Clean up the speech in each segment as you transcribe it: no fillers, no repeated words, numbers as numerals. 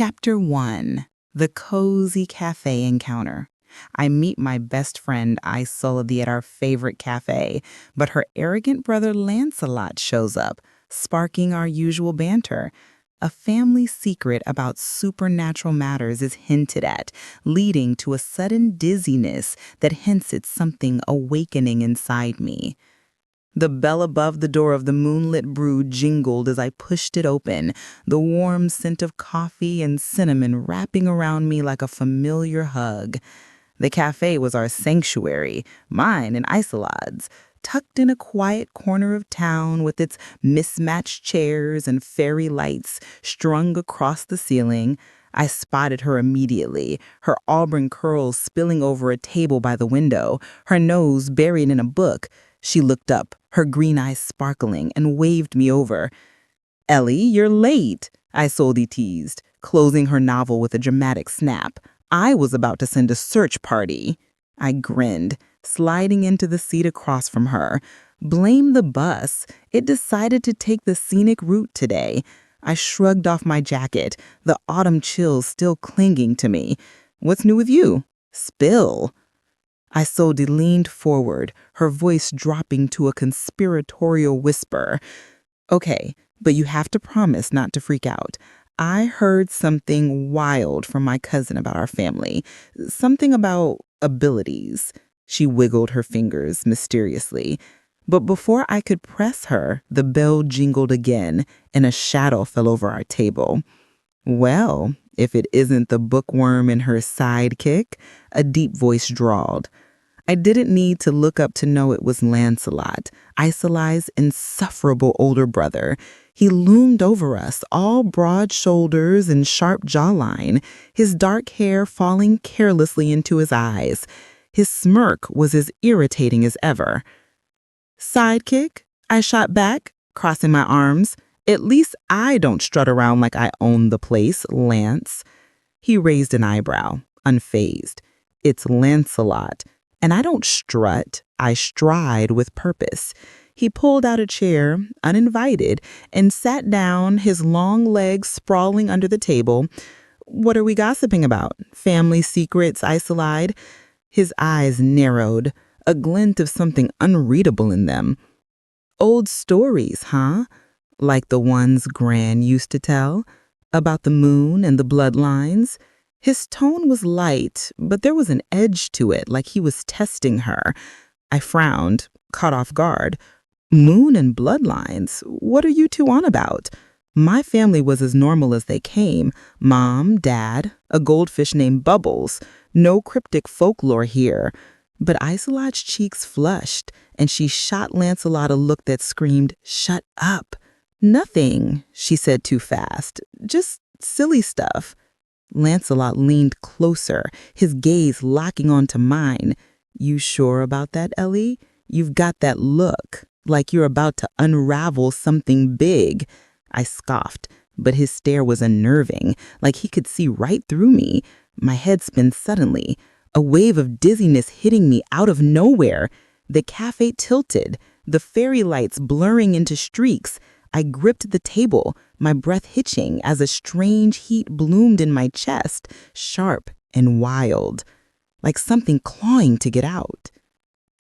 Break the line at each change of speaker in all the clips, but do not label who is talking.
Chapter 1. The Cozy Cafe Encounter. I meet my best friend Isolde at our favorite cafe, but her arrogant brother Lancelot shows up, sparking our usual banter. A family secret about supernatural matters is hinted at, leading to a sudden dizziness that hints at something awakening inside me. The bell above the door of the moonlit brew jingled as I pushed it open, the warm scent of coffee and cinnamon wrapping around me like a familiar hug. The cafe was our sanctuary, mine and Isolde's, tucked in a quiet corner of town with its mismatched chairs and fairy lights strung across the ceiling. I spotted her immediately, her auburn curls spilling over a table by the window, her nose buried in a book. She looked up, her green eyes sparkling, and waved me over. "Ellie, you're late," Isolde teased, closing her novel with a dramatic snap. I was about to send a search party. I grinned, sliding into the seat across from her. Blame the bus. It decided to take the scenic route today. I shrugged off my jacket, the autumn chills still clinging to me. "What's new with you?" "Spill." Isolde leaned forward, her voice dropping to a conspiratorial whisper. "Okay, but you have to promise not to freak out. I heard something wild from my cousin about our family. Something about abilities." She wiggled her fingers mysteriously. But before I could press her, the bell jingled again, and a shadow fell over our table. "Well, if it isn't the bookworm and her sidekick," a deep voice drawled. I didn't need to look up to know it was Lancelot, Isolde's insufferable older brother. He loomed over us, all broad shoulders and sharp jawline, his dark hair falling carelessly into his eyes. His smirk was as irritating as ever. "Sidekick?" I shot back, crossing my arms. "At least I don't strut around like I own the place, Lance." He raised an eyebrow, unfazed. "It's Lancelot. And I don't strut, I stride with purpose." He pulled out a chair, uninvited, and sat down, his long legs sprawling under the table. "What are we gossiping about? Family secrets?" I lied. His eyes narrowed, a glint of something unreadable in them. "Old stories, huh? Like the ones Gran used to tell? About the moon and the bloodlines?" His tone was light, but there was an edge to it, like he was testing her. I frowned, caught off guard. "Moon and bloodlines? What are you two on about?" My family was as normal as they came. Mom, Dad, a goldfish named Bubbles. No cryptic folklore here. But Isolde's cheeks flushed, and she shot Lancelot a look that screamed, "Shut up." "Nothing," she said too fast. "Just silly stuff." Lancelot leaned closer, his gaze locking onto mine. "You sure about that, Ellie? You've got that look, like you're about to unravel something big." I scoffed, but his stare was unnerving, like he could see right through me. My head spun suddenly, a wave of dizziness hitting me out of nowhere. The cafe tilted, the fairy lights blurring into streaks. I gripped the table, my breath hitching as a strange heat bloomed in my chest, sharp and wild, like something clawing to get out.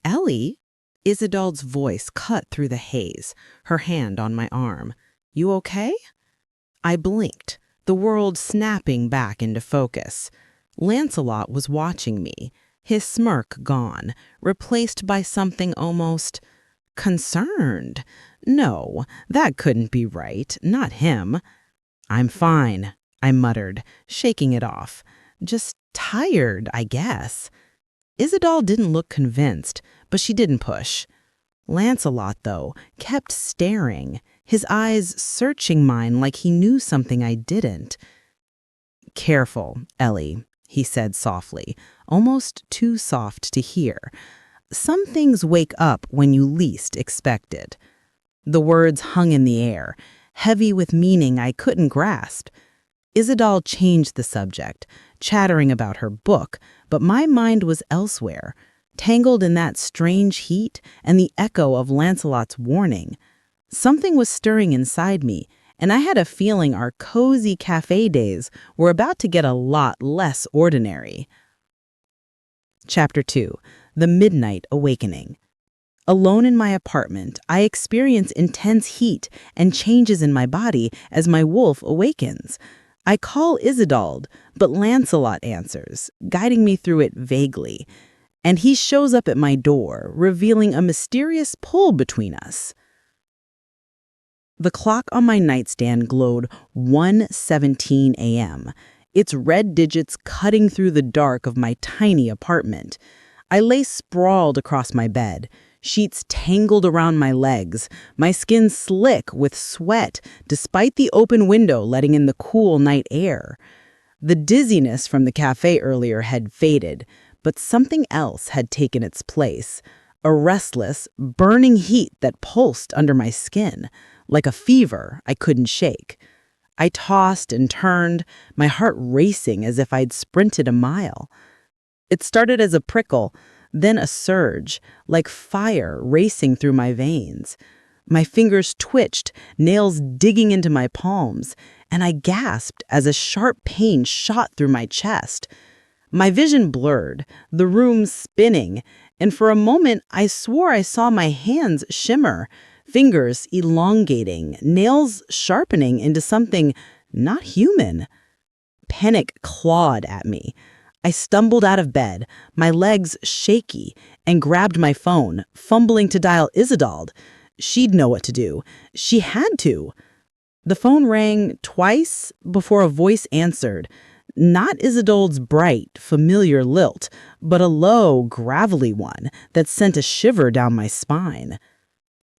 "Ellie?" Isolde's voice cut through the haze, her hand on my arm. "You okay?" I blinked, the world snapping back into focus. Lancelot was watching me, his smirk gone, replaced by something almost concerned. No, that couldn't be right, not him. "I'm fine," I muttered, shaking it off. "Just tired, I guess." Isolde didn't look convinced, but she didn't push. Lancelot, though, kept staring, his eyes searching mine like he knew something I didn't. "Careful, Ellie," he said softly, almost too soft to hear. "Some things wake up when you least expect it." The words hung in the air, heavy with meaning I couldn't grasp. Isolde changed the subject, chattering about her book, but my mind was elsewhere, tangled in that strange heat and the echo of Lancelot's warning. Something was stirring inside me, and I had a feeling our cozy cafe days were about to get a lot less ordinary. Chapter 2. The Midnight Awakening. Alone in my apartment, I experience intense heat and changes in my body as my wolf awakens. I call Isidald, but Lancelot answers, guiding me through it vaguely. And he shows up at my door, revealing a mysterious pull between us. The clock on my nightstand glowed 1:17 a.m., its red digits cutting through the dark of my tiny apartment. I lay sprawled across my bed, sheets tangled around my legs, my skin slick with sweat despite the open window letting in the cool night air. The dizziness from the cafe earlier had faded, but something else had taken its place, a restless, burning heat that pulsed under my skin, like a fever I couldn't shake. I tossed and turned, my heart racing as if I'd sprinted a mile. It started as a prickle, then a surge, like fire racing through my veins. My fingers twitched, nails digging into my palms, and I gasped as a sharp pain shot through my chest. My vision blurred, the room spinning, and for a moment I swore I saw my hands shimmer, fingers elongating, nails sharpening into something not human. Panic clawed at me. I stumbled out of bed, my legs shaky, and grabbed my phone, fumbling to dial Isidald. She'd know what to do. She had to. The phone rang twice before a voice answered. Not Isidald's bright, familiar lilt, but a low, gravelly one that sent a shiver down my spine.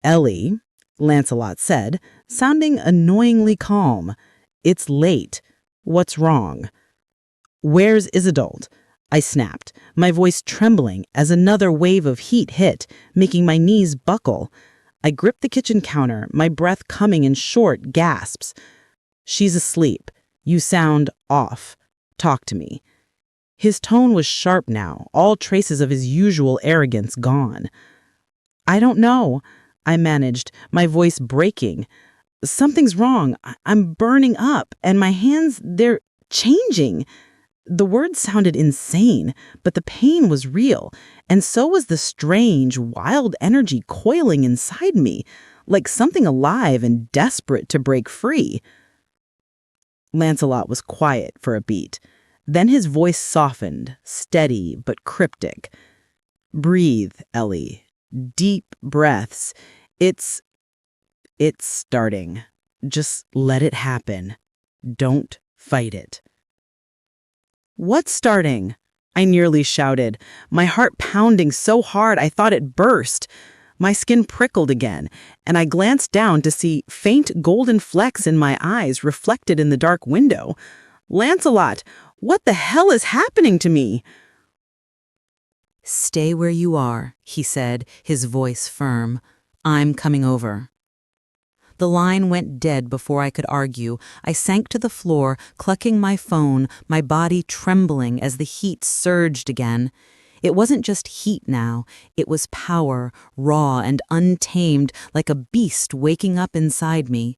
"Ellie," Lancelot said, sounding annoyingly calm. "It's late. What's wrong?" "Where's Isidald?" I snapped, my voice trembling as another wave of heat hit, making my knees buckle. I gripped the kitchen counter, my breath coming in short gasps. "She's asleep. You sound off. Talk to me." His tone was sharp now, all traces of his usual arrogance gone. "I don't know," I managed, my voice breaking. "Something's wrong. I'm burning up, and my hands, they're changing." The words sounded insane, but the pain was real, and so was the strange, wild energy coiling inside me, like something alive and desperate to break free. Lancelot was quiet for a beat. Then his voice softened, steady but cryptic. "Breathe, Ellie. Deep breaths. It's starting. Just let it happen. Don't fight it." "What's starting?" I nearly shouted, my heart pounding so hard I thought it burst. My skin prickled again, and I glanced down to see faint golden flecks in my eyes reflected in the dark window. "Lancelot, what the hell is happening to me?"
"Stay where you are," he said, his voice firm. "I'm coming over." The line went dead before I could argue. I sank to the floor, clutching my phone, my body trembling as the heat surged again. It wasn't just heat now. It was power, raw and untamed, like a beast waking up inside me.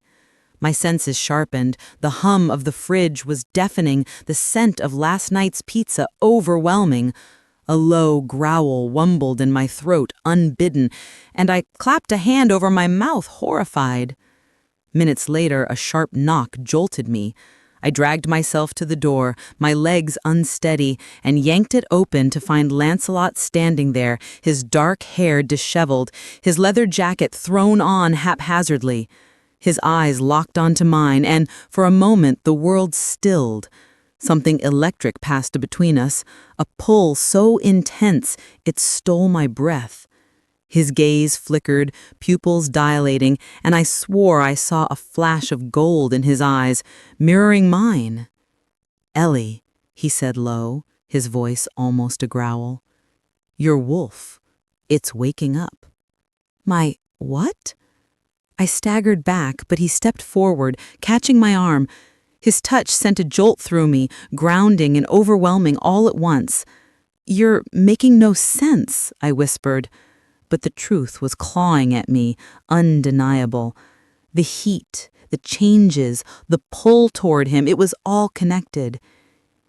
My senses sharpened. The hum of the fridge was deafening, the scent of last night's pizza overwhelming. A low growl wumbled in my throat, unbidden, and I clapped a hand over my mouth, horrified. Minutes later, a sharp knock jolted me. I dragged myself to the door, my legs unsteady, and yanked it open to find Lancelot standing there, his dark hair disheveled, his leather jacket thrown on haphazardly. His eyes locked onto mine, and for a moment the world stilled. Something electric passed between us, a pull so intense it stole my breath. His gaze flickered, pupils dilating, and I swore I saw a flash of gold in his eyes, mirroring mine. "Ellie," he said low, his voice almost a growl. "Your wolf. It's waking up." "My what?" I staggered back, but he stepped forward, catching my arm. His touch sent a jolt through me, grounding and overwhelming all at once. "You're making no sense," I whispered. But the truth was clawing at me, undeniable. The heat, the changes, the pull toward him, it was all connected.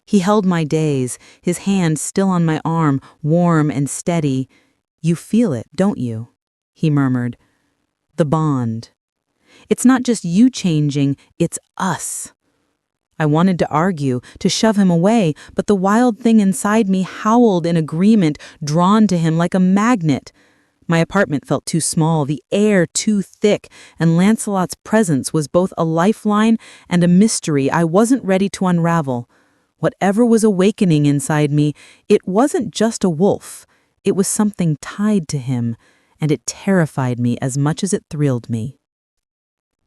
He held my daze, his hand still on my arm, warm and steady. "You feel it, don't you?" he murmured. "The bond. It's not just you changing, it's us." I wanted to argue, to shove him away, but the wild thing inside me howled in agreement, drawn to him like a magnet. My apartment felt too small, the air too thick, and Lancelot's presence was both a lifeline and a mystery I wasn't ready to unravel. Whatever was awakening inside me, it wasn't just a wolf. It was something tied to him, and it terrified me as much as it thrilled me.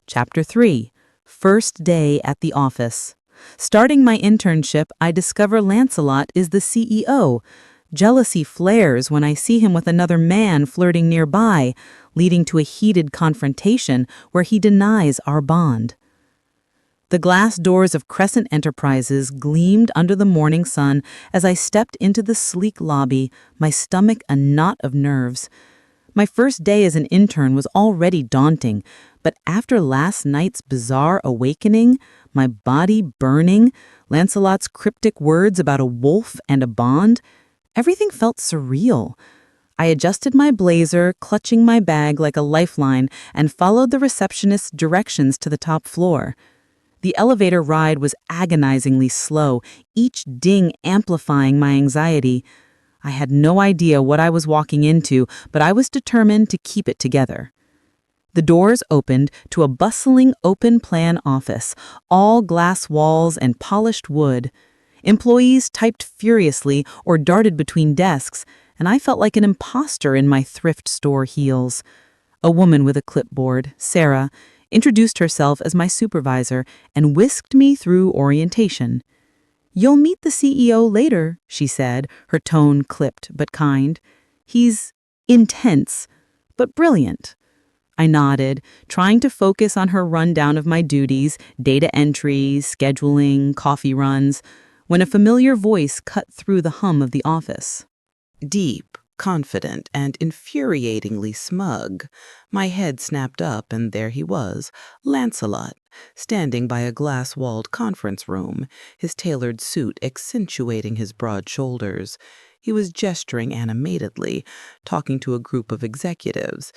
Chapter 3. First day at the office. Starting my internship, I discover Lancelot is the CEO. Jealousy flares when I see him with another man flirting nearby, leading to a heated confrontation where he denies our bond. The glass doors of Crescent Enterprises gleamed under the morning sun as I stepped into the sleek lobby, my stomach a knot of nerves. My first day as an intern was already daunting, but after last night's bizarre awakening, my body burning, Lancelot's cryptic words about a wolf and a bond, everything felt surreal. I adjusted my blazer, clutching my bag like a lifeline, and followed the receptionist's directions to the top floor. The elevator ride was agonizingly slow, each ding amplifying my anxiety. I had no idea what I was walking into, but I was determined to keep it together. The doors opened to a bustling open-plan office, all glass walls and polished wood. Employees typed furiously or darted between desks, and I felt like an imposter in my thrift store heels. A woman with a clipboard, Sarah, introduced herself as my supervisor and whisked me through orientation. "You'll meet the CEO later," she said, her tone clipped but kind. "He's intense, but brilliant." I nodded, trying to focus on her rundown of my duties, data entry, scheduling, coffee runs, when a familiar voice cut through the hum of the office.
Deep, confident, and infuriatingly smug. My head snapped up, and there he was, Lancelot, standing by a glass-walled conference room, his tailored suit accentuating his broad shoulders. He was gesturing animatedly, talking to a group of executives.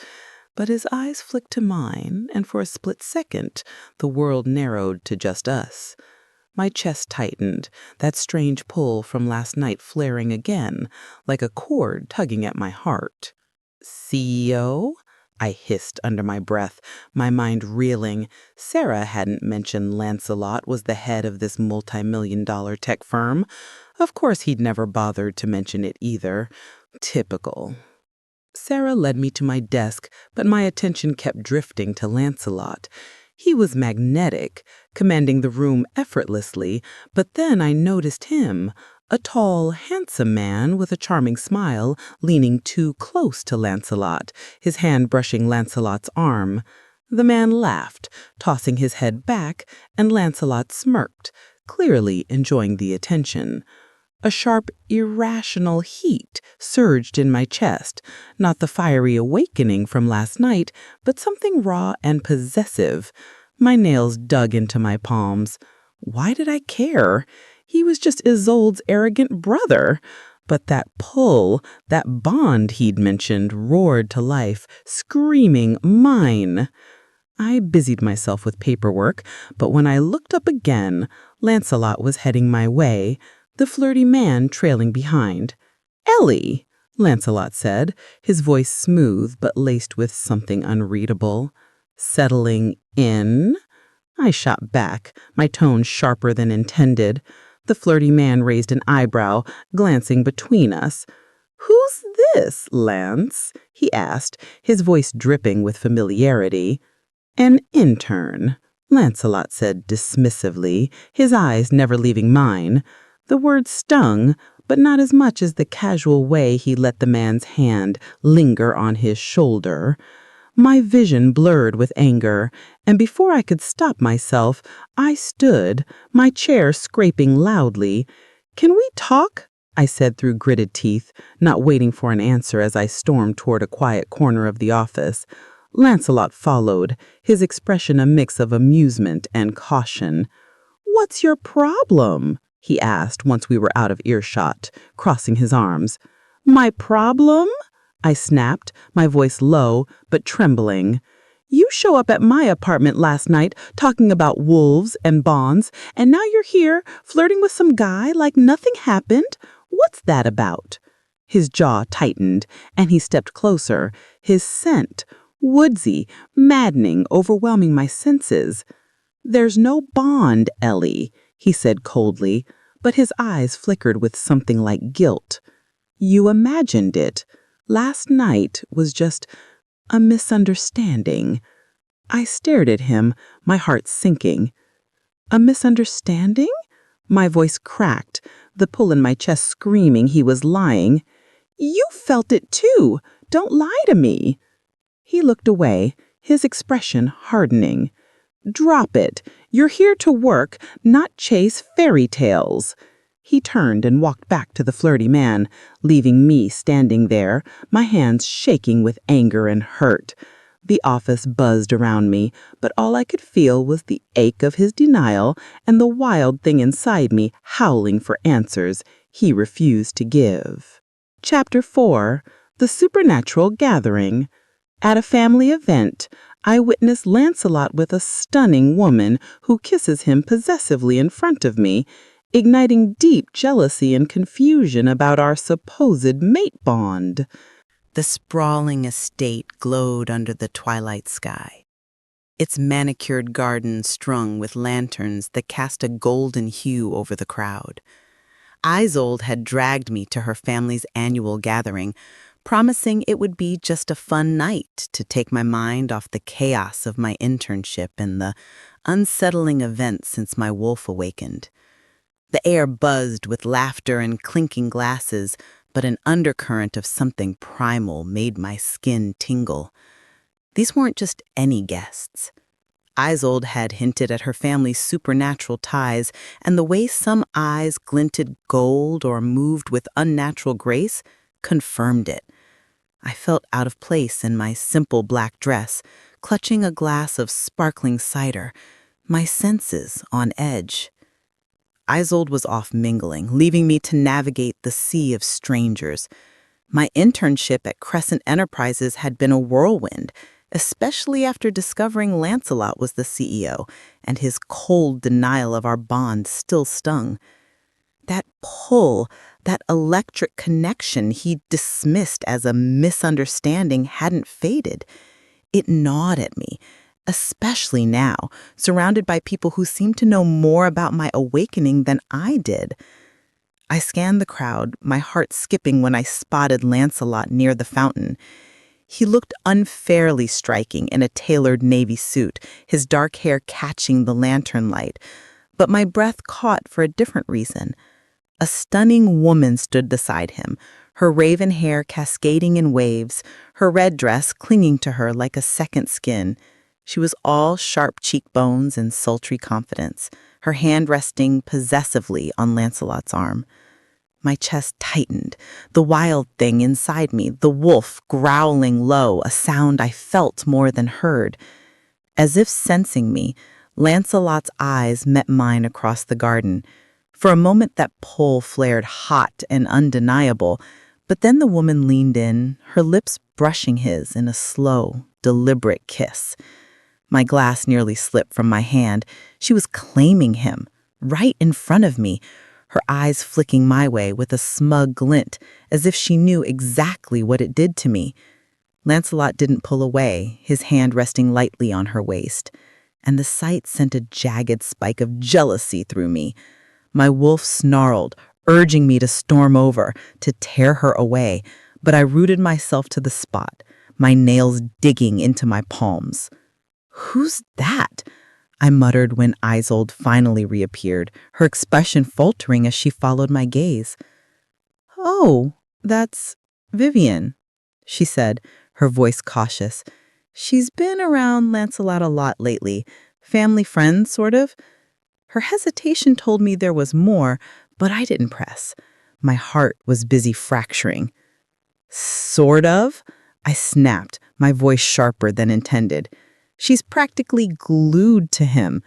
But his eyes flicked to mine, and for a split second, the world narrowed to just us. My chest tightened, that strange pull from last night flaring again, like a cord tugging at my heart. "CEO?" I hissed under my breath, my mind reeling. Sarah hadn't mentioned Lancelot was the head of this multi-million-dollar tech firm. Of course he'd never bothered to mention it either. Typical. Sarah led me to my desk, but my attention kept drifting to Lancelot. He was magnetic, commanding the room effortlessly, but then I noticed him, a tall, handsome man with a charming smile, leaning too close to Lancelot, his hand brushing Lancelot's arm. The man laughed, tossing his head back, and Lancelot smirked, clearly enjoying the attention. A sharp, irrational heat surged in my chest, not the fiery awakening from last night, but something raw and possessive. My nails dug into my palms. Why did I care? He was just Isolde's arrogant brother. But that pull, that bond he'd mentioned, roared to life, screaming, "Mine!" I busied myself with paperwork, but when I looked up again, Lancelot was heading my way, the flirty man trailing behind. "Ellie," Lancelot said, his voice smooth but laced with something unreadable. "Settling in?" I shot back, my tone sharper than intended. The flirty man raised an eyebrow, glancing between us. "Who's this, Lance?" he asked, his voice dripping with familiarity. "An intern," Lancelot said dismissively, his eyes never leaving mine. The word stung, but not as much as the casual way he let the man's hand linger on his shoulder. My vision blurred with anger, and before I could stop myself, I stood, my chair scraping loudly. "Can we talk?" I said through gritted teeth, not waiting for an answer as I stormed toward a quiet corner of the office.
Lancelot followed, his expression a mix of amusement and caution. "What's your problem?" he asked once we were out of earshot, crossing his arms. "My problem?" I snapped, my voice low but trembling. "You show up at my apartment last night talking about wolves and bonds, and now you're here flirting with some guy like nothing happened? What's that about?" His jaw tightened, and he stepped closer, his scent, woodsy, maddening, overwhelming my senses. "There's no bond, Ellie," he said coldly, but his eyes flickered with something like guilt. "You imagined it. Last night was just a misunderstanding." I stared at him, my heart sinking. "A misunderstanding?" My voice cracked, the pull in my chest screaming he was lying. "You felt it too. Don't lie to me." He looked away, his expression hardening. "Drop it. You're here to work, not chase fairy tales." He turned and walked back to the flirty man, leaving me standing there, my hands shaking with anger and hurt. The office buzzed around me, but all I could feel was the ache of his denial and the wild thing inside me howling for answers he refused to give. Chapter 4. The Supernatural Gathering. At a family event, I witnessed Lancelot with a stunning woman who kisses him possessively in front of me, igniting deep jealousy and confusion about our supposed mate bond.
The sprawling estate glowed under the twilight sky, its manicured garden strung with lanterns that cast a golden hue over the crowd. Isolde had dragged me to her family's annual gathering, promising it would be just a fun night to take my mind off the chaos of my internship and the unsettling events since my wolf awakened. The air buzzed with laughter and clinking glasses, but an undercurrent of something primal made my skin tingle. These weren't just any guests. Isolde had hinted at her family's supernatural ties, and the way some eyes glinted gold or moved with unnatural grace confirmed it. I felt out of place in my simple black dress, clutching a glass of sparkling cider, my senses on edge. Isolde was off mingling, leaving me to navigate the sea of strangers. My internship at Crescent Enterprises had been a whirlwind, especially after discovering Lancelot was the CEO, and his cold denial of our bond still stung. That pull, that electric connection he dismissed as a misunderstanding hadn't faded. It gnawed at me, especially now, surrounded by people who seemed to know more about my awakening than I did. I scanned the crowd, my heart skipping when I spotted Lancelot near the fountain. He looked unfairly striking in a tailored navy suit, his dark hair catching the lantern light. But my breath caught for a different reason. A stunning woman stood beside him, her raven hair cascading in waves, her red dress clinging to her like a second skin. She was all sharp cheekbones and sultry confidence, her hand resting possessively on Lancelot's arm. My chest tightened, the wild thing inside me, the wolf growling low, a sound I felt more than heard. As if sensing me, Lancelot's eyes met mine across the garden. For a moment that pull flared hot and undeniable, but then the woman leaned in, her lips brushing his in a slow, deliberate kiss. My glass nearly slipped from my hand. She was claiming him, right in front of me, her eyes flicking my way with a smug glint, as if she knew exactly what it did to me. Lancelot didn't pull away, his hand resting lightly on her waist, and the sight sent a jagged spike of jealousy through me. My wolf snarled, urging me to storm over, to tear her away, but I rooted myself to the spot, my nails digging into my palms. "Who's that?" I muttered when Isolde finally reappeared, her expression faltering as she followed my gaze. "Oh, that's Vivienne," she said, her voice cautious. "She's been around Lancelot a lot lately. Family friend, sort of." Her hesitation told me there was more, but I didn't press. My heart was busy fracturing. "Sort of?"
I snapped, my voice sharper than intended. She's practically glued to him.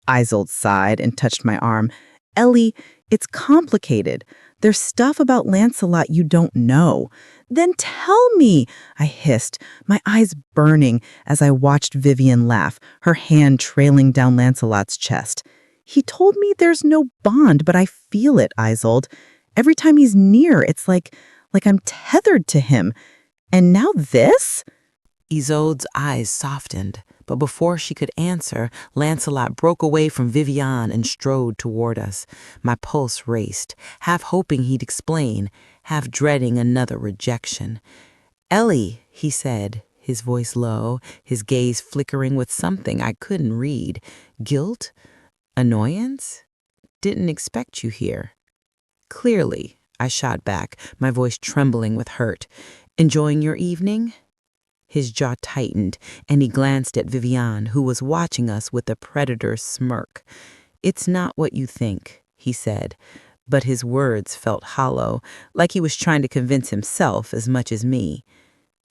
Isolde sighed and touched my arm. Ellie, it's complicated. There's stuff about Lancelot you don't know. Then tell me, I hissed, my eyes burning as I watched Vivienne laugh, her hand trailing down Lancelot's chest. He told me there's no bond, but I feel it, Isolde. Every time he's near, it's like I'm tethered to him. And now this?
Isolde's eyes softened, but before she could answer, Lancelot broke away from Vivienne and strode toward us. My pulse raced, half hoping he'd explain, half dreading another rejection. "Ellie," he said, his voice low, his gaze flickering with something I couldn't read. Guilt? Annoyance? Didn't expect you here. "Clearly," I shot back, my voice trembling with hurt. "Enjoying your evening?" His jaw tightened, and he glanced at Vivienne, who was watching us with a predator's smirk. "It's not what you think," he said, but his words felt hollow, like he was trying to convince himself as much as me.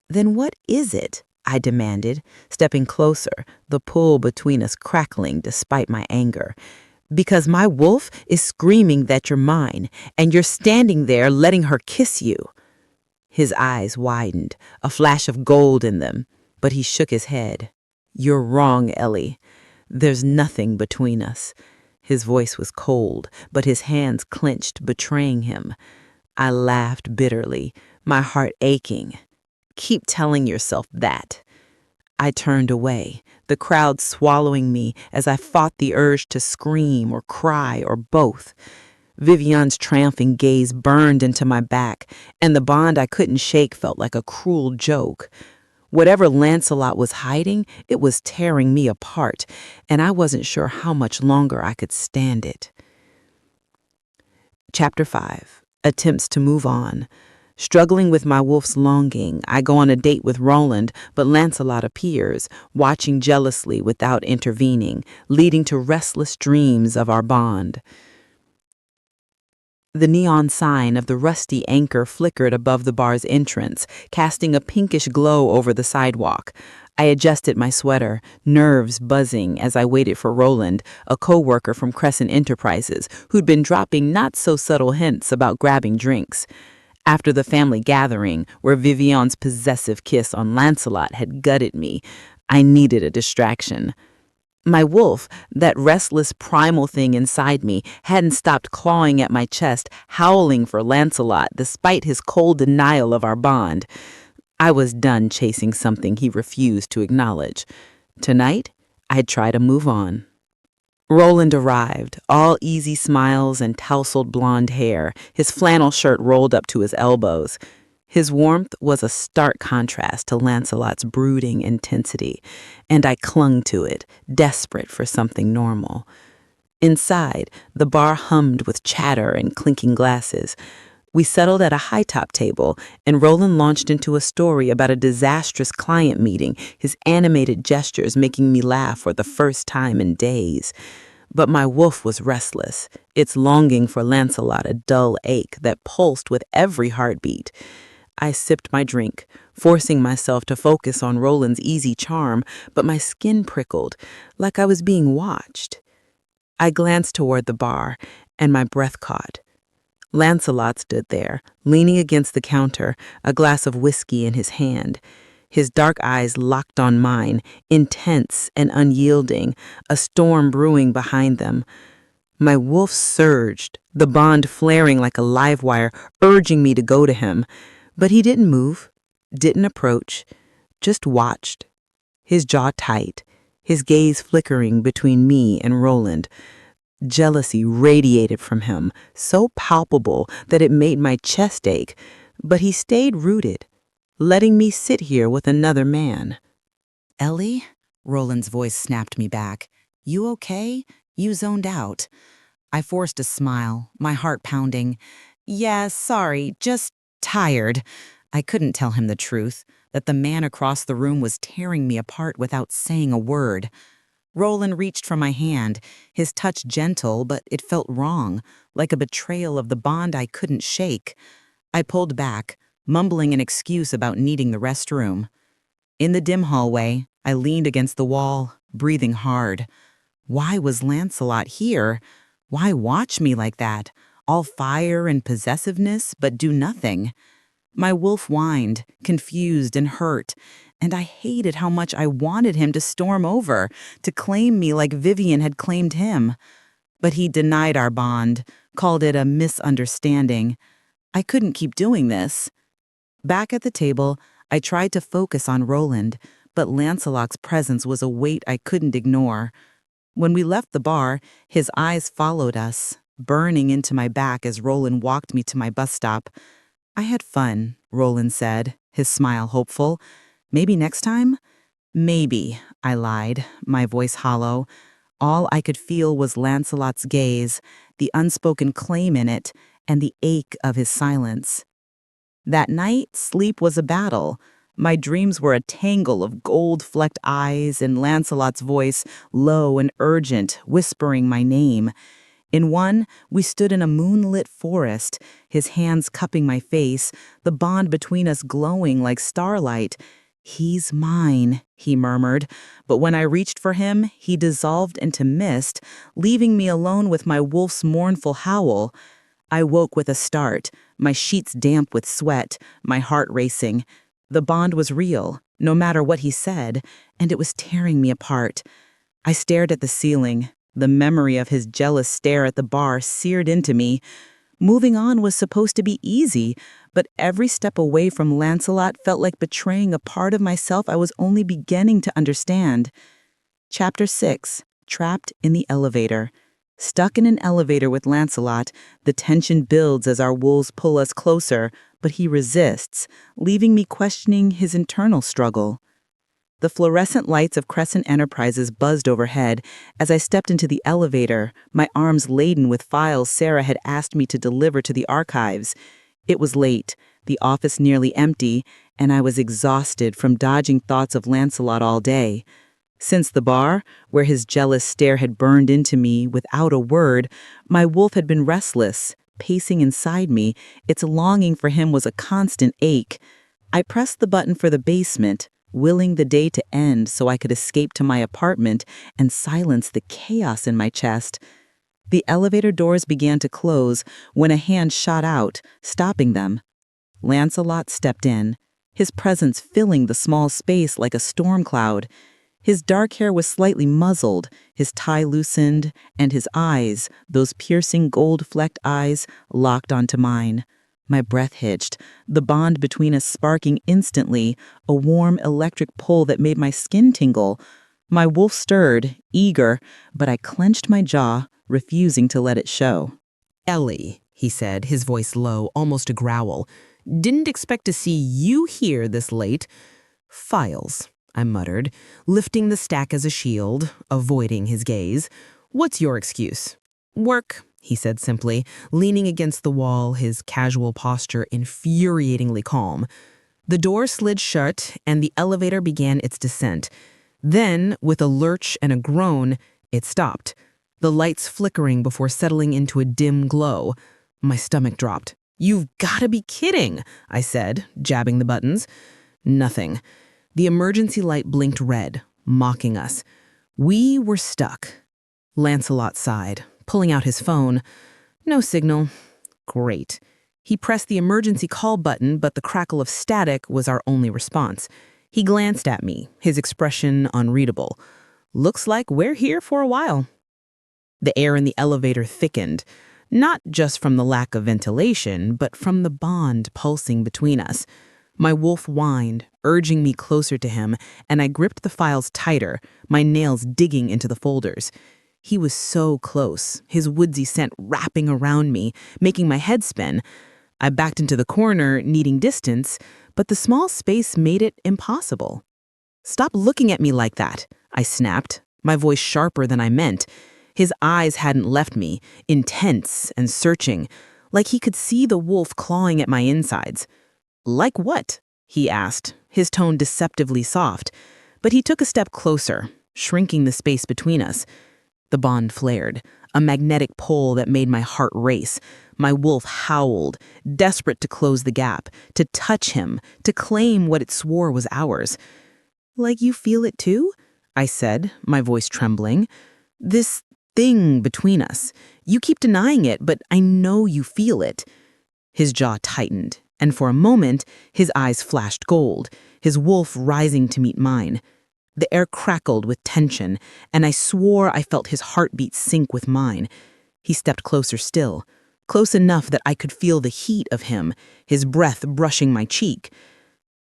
"Then what is it?" I demanded, stepping closer, the pull between us crackling despite my anger. "Because my wolf is screaming that you're mine, and you're standing there letting her kiss you." His eyes widened, a flash of gold in them, but he shook his head. "You're wrong, Ellie. There's nothing between us." His voice was cold, but his hands clenched, betraying him. I laughed bitterly, my heart aching. "Keep telling yourself that." I turned away, the crowd swallowing me as I fought the urge to scream or cry or both. Vivienne's triumphing gaze burned into my back, and the bond I couldn't shake felt like a cruel joke. Whatever Lancelot was hiding, it was tearing me apart, and I wasn't sure how much longer I could stand it. Chapter 5. Attempts to move on. Struggling with my wolf's longing, I go on a date with Roland, but Lancelot appears, watching jealously without intervening, leading to restless dreams of our bond. The neon sign of the rusty anchor flickered above the bar's entrance, casting a pinkish glow over the sidewalk. I adjusted my sweater, nerves buzzing as I waited for Roland, a co-worker from Crescent Enterprises, who'd been dropping not-so-subtle hints about grabbing drinks. After the family gathering, where Vivienne's possessive kiss on Lancelot had gutted me, I needed a distraction. My wolf, that restless primal thing inside me, hadn't stopped clawing at my chest, howling for Lancelot despite his cold denial of our bond. I was done chasing something he refused to acknowledge. Tonight, I'd try to move on. Roland arrived, all easy smiles and tousled blonde hair, his flannel shirt rolled up to his elbows. His warmth was a stark contrast to Lancelot's brooding intensity, and I clung to it, desperate for something normal. Inside, the bar hummed with chatter and clinking glasses. We settled at a high-top table, and Roland launched into a story about a disastrous client meeting, his animated gestures making me laugh for the first time in days. But my wolf was restless, its longing for Lancelot a dull ache that pulsed with every heartbeat. I sipped my drink, forcing myself to focus on Roland's easy charm, but my skin prickled, like I was being watched. I glanced toward the bar, and my breath caught. Lancelot stood there, leaning against the counter, a glass of whiskey in his hand. His dark eyes locked on mine, intense and unyielding, a storm brewing behind them. My wolf surged, the bond flaring like a live wire, urging me to go to him. But he didn't move, didn't approach, just watched, his jaw tight, his gaze flickering between me and Roland. Jealousy radiated from him, so palpable that it made my chest ache, but he stayed rooted, letting me sit here with another man.
Ellie? Roland's voice snapped me back. You okay? You zoned out. I forced a smile, my heart pounding. Yeah, sorry, just tired. I couldn't tell him the truth, that the man across the room was tearing me apart without saying a word. Roland reached for my hand, his touch gentle, but it felt wrong, like a betrayal of the bond I couldn't shake. I pulled back, mumbling an excuse about needing the restroom. In the dim hallway, I leaned against the wall, breathing hard. Why was Lancelot here? Why watch me like that? All fire and possessiveness, but do nothing. My wolf whined, confused and hurt, and I hated how much I wanted him to storm over, to claim me like Vivienne had claimed him. But he denied our bond, called it a misunderstanding. I couldn't keep doing this. Back at the table, I tried to focus on Roland, but Lancelot's presence was a weight I couldn't ignore. When we left the bar, his eyes followed us, burning into my back as Roland walked me to my bus stop. I had fun, Roland said, his smile hopeful. Maybe next time? Maybe, I lied, my voice hollow. All I could feel was Lancelot's gaze, the unspoken claim in it, and the ache of his silence. That night, sleep was a battle. My dreams were a tangle of gold-flecked eyes and Lancelot's voice, low and urgent, whispering my name. In one, we stood in a moonlit forest, his hands cupping my face, the bond between us glowing like starlight. "He's mine," he murmured, but when I reached for him, he dissolved into mist, leaving me alone with my wolf's mournful howl. I woke with a start, my sheets damp with sweat, my heart racing. The bond was real, no matter what he said, and it was tearing me apart. I stared at the ceiling. The memory of his jealous stare at the bar seared into me. Moving on was supposed to be easy, but every step away from Lancelot felt like betraying a part of myself I was only beginning to understand. Chapter 6. Trapped in the Elevator. Stuck in an elevator with Lancelot, the tension builds as our wolves pull us closer, but he resists, leaving me questioning his internal struggle. The fluorescent lights of Crescent Enterprises buzzed overhead as I stepped into the elevator, my arms laden with files Sarah had asked me to deliver to the archives. It was late, the office nearly empty, and I was exhausted from dodging thoughts of Lancelot all day. Since the bar, where his jealous stare had burned into me without a word, my wolf had been restless, pacing inside me. Its longing for him was a constant ache. I pressed the button for the basement, willing the day to end so I could escape to my apartment and silence the chaos in my chest. The elevator doors began to close when a hand shot out, stopping them. Lancelot stepped in, his presence filling the small space like a storm cloud. His dark hair was slightly muzzled, his tie loosened, and his eyes, those piercing gold-flecked eyes, locked onto mine. My breath hitched, the bond between us sparking instantly, a warm electric pull that made my skin tingle. My wolf stirred, eager, but I clenched my jaw, refusing to let it show.
"Ellie," he said, his voice low, almost a growl. "Didn't expect to see you here this late." "Files," I muttered, lifting the stack as a shield, avoiding his gaze. "What's your excuse?" "Work," he said simply, leaning against the wall, his casual posture infuriatingly calm. The door slid shut, and the elevator began its descent. Then, with a lurch and a groan, it stopped, the lights flickering before settling into a dim glow. My stomach dropped. "You've got to be kidding," I said, jabbing the buttons. Nothing. The emergency light blinked red, mocking us. We were stuck. Lancelot sighed, pulling out his phone. No signal. Great. He pressed the emergency call button, but the crackle of static was our only response. He glanced at me, his expression unreadable. "Looks like we're here for a while." The air in the elevator thickened, not just from the lack of ventilation, but from the bond pulsing between us. My wolf whined, urging me closer to him, and I gripped the files tighter, my nails digging into the folders. He was so close, his woodsy scent wrapping around me, making my head spin. I backed into the corner, needing distance, but the small space made it impossible. "Stop looking at me like that," I snapped, my voice sharper than I meant. His eyes hadn't left me, intense and searching, like he could see the wolf clawing at my insides. "Like what?" he asked, his tone deceptively soft. But he took a step closer, shrinking the space between us. The bond flared,
a magnetic pull that made my heart race. My wolf howled, desperate to close the gap, to touch him, to claim what it swore was ours. "Like you feel it too?" I said, my voice trembling. "This thing between us. You keep denying it, but I know you feel it." His jaw tightened, and for a moment, his eyes flashed gold, his wolf rising to meet mine. The air crackled with tension, and I swore I felt his heartbeat sync with mine. He stepped closer still, close enough that I could feel the heat of him, his breath brushing my cheek.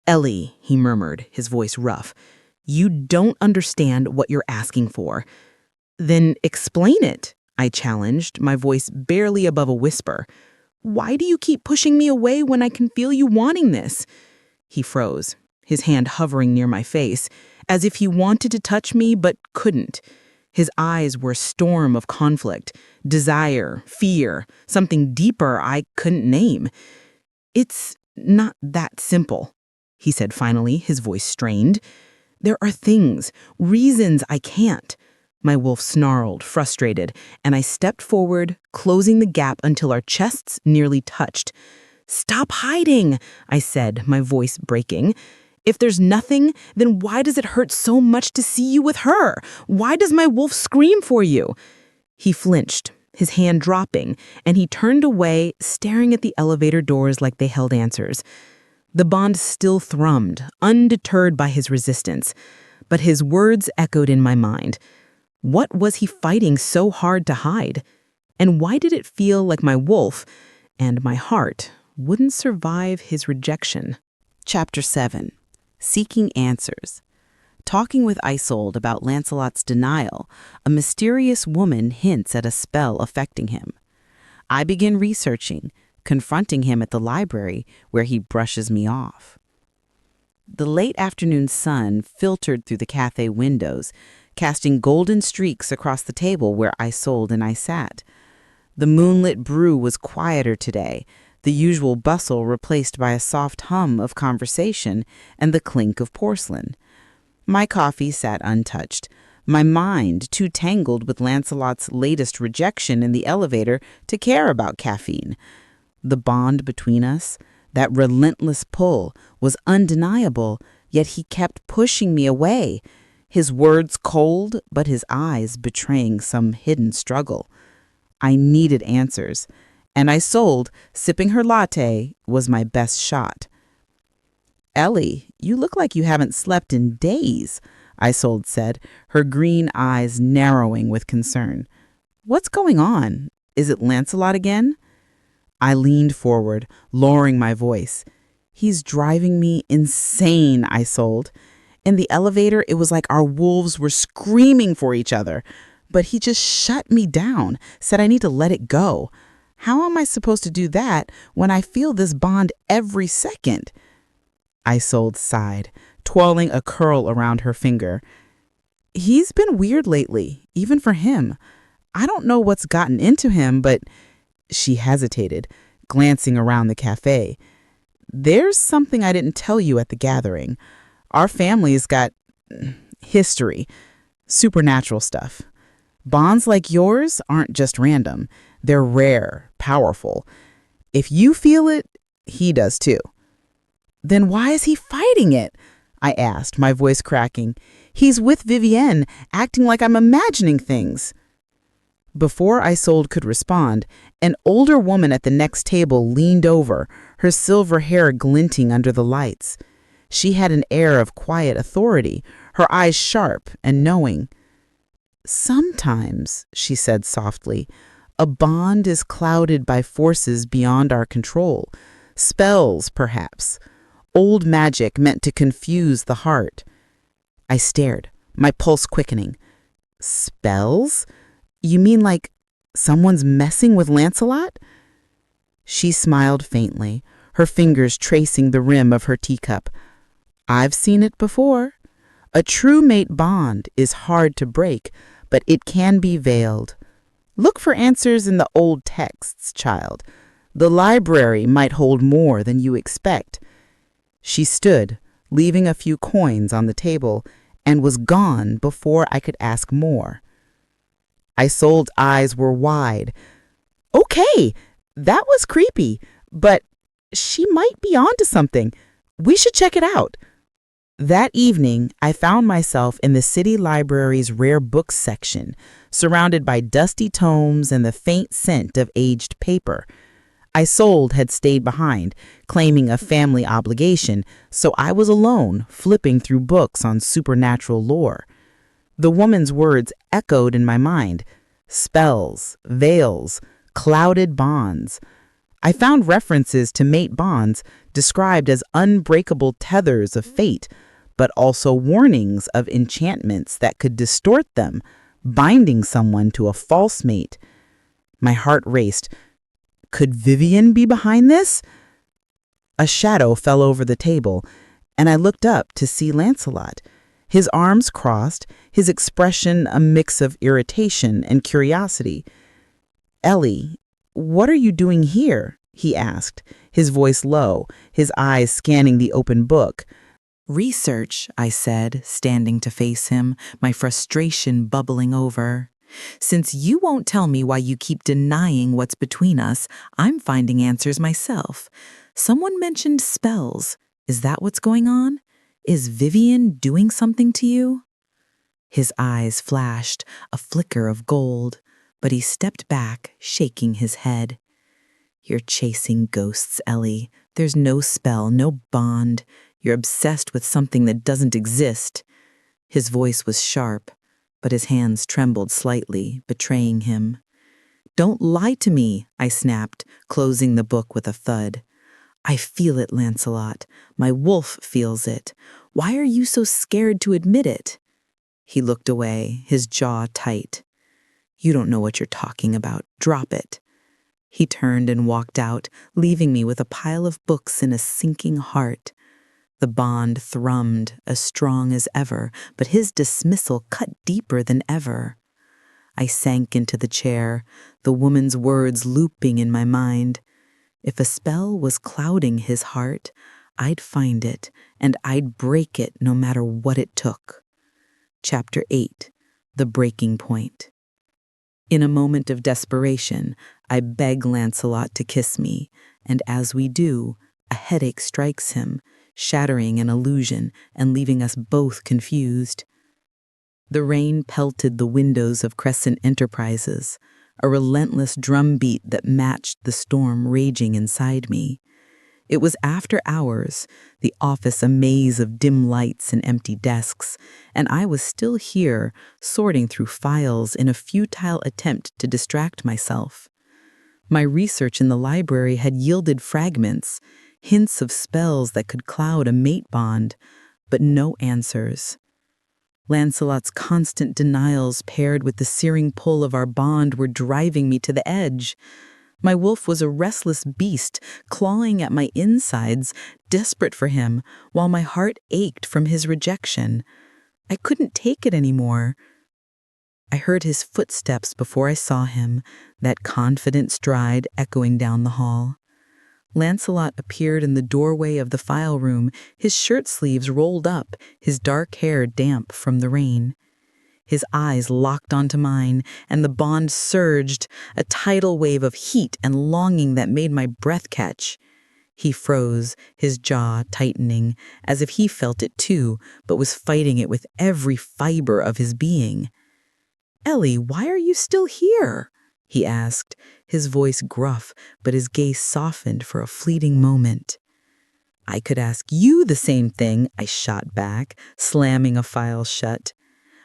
"Ellie," he murmured, his voice rough, "you don't understand what you're asking for." "Then explain it," I challenged, my voice barely above a whisper. "Why do you keep pushing me away when I can feel you wanting this?" He froze, his hand hovering near my face, as if he wanted to touch me but couldn't. His eyes were a storm of conflict, desire, fear, something deeper I couldn't name. "It's not that simple," he said finally, his voice strained. "There are things, reasons I can't." My wolf snarled, frustrated, and I stepped forward, closing the gap until our chests nearly touched. "Stop hiding," I said, my voice breaking. "If there's nothing, then why does it hurt so much to see you with her? Why does my wolf scream for you?" He flinched, his hand dropping, and he turned away, staring at the elevator doors like they held answers. The Bond still thrummed, undeterred by his resistance, but his words echoed in my mind. What was he fighting so hard to hide? And why did it feel like my wolf and my heart wouldn't survive his rejection? Chapter 7. Seeking Answers. Talking with Isolde about Lancelot's denial, a mysterious woman hints at a spell affecting him. I begin researching, confronting him at the library where he brushes me off. The late afternoon sun filtered through the cafe windows, casting golden streaks across the table where Isolde and I sat. The moonlit brew was quieter today, the usual bustle replaced by a soft hum of conversation and the clink of porcelain. My coffee sat untouched, my mind too tangled with Lancelot's latest rejection in the elevator to care about caffeine. The bond between us, that relentless pull, was undeniable, yet he kept pushing me away, his words cold, but his eyes betraying some hidden struggle. I needed answers, and Isolde, sipping her latte, was my best shot. "Ellie, you look like you haven't slept in days," Isolde said, her green eyes narrowing with concern. "What's going on? Is it Lancelot again?" I leaned forward, lowering my voice. "He's driving me insane," Isolde. In the elevator, it was like our wolves were screaming for each other. But he just shut me down, said I need to let it go. How am I supposed to do that when I feel this bond every second? Isolde sighed, twirling a curl around her finger. "He's been weird lately, even for him. I don't know what's gotten into him, but..." She hesitated, glancing around the cafe. "There's something I didn't tell you at the gathering. Our family's got history, supernatural stuff. Bonds like yours aren't just random. They're rare, powerful. If you feel it, he does too." "Then why is he fighting it?" I asked, my voice cracking. "He's with Vivienne, acting like I'm imagining things." Before Isolde could respond, an older woman at the next table leaned over, her silver hair glinting under the lights. She had an air of quiet authority, her eyes sharp and knowing. "Sometimes," she said softly, "a bond is clouded by forces beyond our control. Spells, perhaps. Old magic meant to confuse the heart." I stared, my pulse quickening. "Spells? You mean like someone's messing with Lancelot?" She smiled faintly, her fingers tracing the rim of her teacup. "I've seen it before. A true mate bond is hard to break, but it can be veiled. Look for answers in the old texts, child. The library might hold more than you expect." She stood, leaving a few coins on the table, and was gone before I could ask more. Isolde's eyes were wide. Okay, that was creepy, but she might be onto something. We should check it out. That evening, I found myself in the city library's rare books section, surrounded by dusty tomes and the faint scent of aged paper. Isolde had stayed behind, claiming a family obligation, so I was alone, flipping through books on supernatural lore. The woman's words echoed in my mind. Spells, veils, clouded bonds. I found references to mate bonds described as unbreakable tethers of fate, but also warnings of enchantments that could distort them, binding someone to a false mate. My heart raced. Could Vivienne be behind this? A shadow fell over the table, and I looked up to see Lancelot. His arms crossed, his expression a mix of irritation and curiosity. Ellie, what are you doing here? He asked, his voice low, his eyes scanning the open book.
Research, I said, standing to face him, my frustration bubbling over. Since you won't tell me why you keep denying what's between us, I'm finding answers myself. Someone mentioned spells. Is that what's going on? Is Vivienne doing something to you? His eyes flashed, a flicker of gold, but he stepped back, shaking his head. You're chasing ghosts, Ellie. There's no spell, no bond. You're obsessed with something that doesn't exist. His voice was sharp, but his hands trembled slightly, betraying him. Don't lie to me, I snapped, closing the book with a thud. I feel it, Lancelot. My wolf feels it. Why are you so scared to admit it? He looked away, his jaw tight. You don't know what you're talking about. Drop it. He turned and walked out, leaving me with a pile of books and a sinking heart. The bond thrummed, as strong as ever, but his dismissal cut deeper than ever. I sank into the chair, the woman's words looping in my mind. If a spell was clouding his heart, I'd find it, and I'd break it no matter what it took. Chapter 8. The Breaking Point. In a moment of desperation, I beg Lancelot to kiss me, and as we do, a headache strikes him, shattering an illusion and leaving us both confused. The rain pelted the windows of Crescent Enterprises, a relentless drumbeat that matched the storm raging inside me. It was after hours, the office a maze of dim lights and empty desks, and I was still here, sorting through files in a futile attempt to distract myself. My research in the library had yielded fragments, hints of spells that could cloud a mate bond, but no answers. Lancelot's constant denials paired with the searing pull of our bond were driving me to the edge. My wolf was a restless beast, clawing at my insides, desperate for him, while my heart ached from his rejection. I couldn't take it anymore. I heard his footsteps before I saw him, that confident stride echoing down the hall. Lancelot appeared in the doorway of the file room, his shirt sleeves rolled up, his dark hair damp from the rain. His eyes locked onto mine, and the bond surged, a tidal wave of heat and longing that made my breath catch. He froze, his jaw tightening, as if he felt it too, but was fighting it with every fiber of his being. Ellie, why are you still here? He asked, his voice gruff, but his gaze softened for a fleeting moment. I could ask you the same thing, I shot back, slamming a file shut.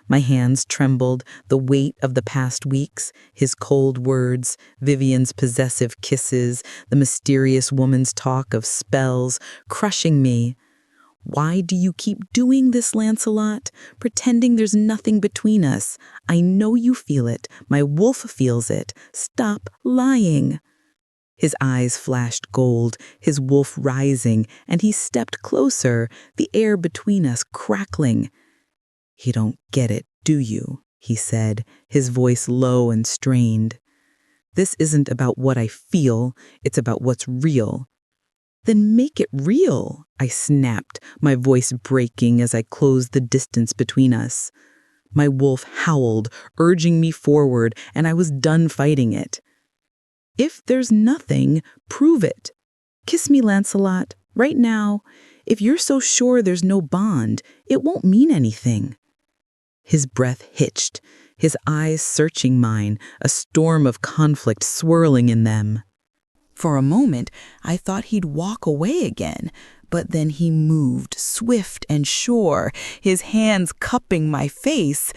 My hands trembled, the weight of the past weeks, his cold words, Vivienne's possessive kisses, the mysterious woman's talk of spells, crushing me. Why do you keep doing this, Lancelot? Pretending there's nothing between us. I know you feel it. My wolf feels it. Stop lying. His eyes flashed gold, his wolf rising, and he stepped closer, the air between us crackling. You don't get it, do you? He said, his voice low and strained. This isn't about what I feel, it's about what's real. Then make it real, I snapped, my voice breaking as I closed the distance between us. My wolf howled, urging me forward, and I was done fighting it. If there's nothing, prove it. Kiss me, Lancelot, right now. If you're so sure there's no bond, it won't mean anything. His breath hitched, his eyes searching mine, a storm of conflict swirling in them.
For a moment, I thought he'd walk away again, but then he moved, swift and sure, his hands cupping my face.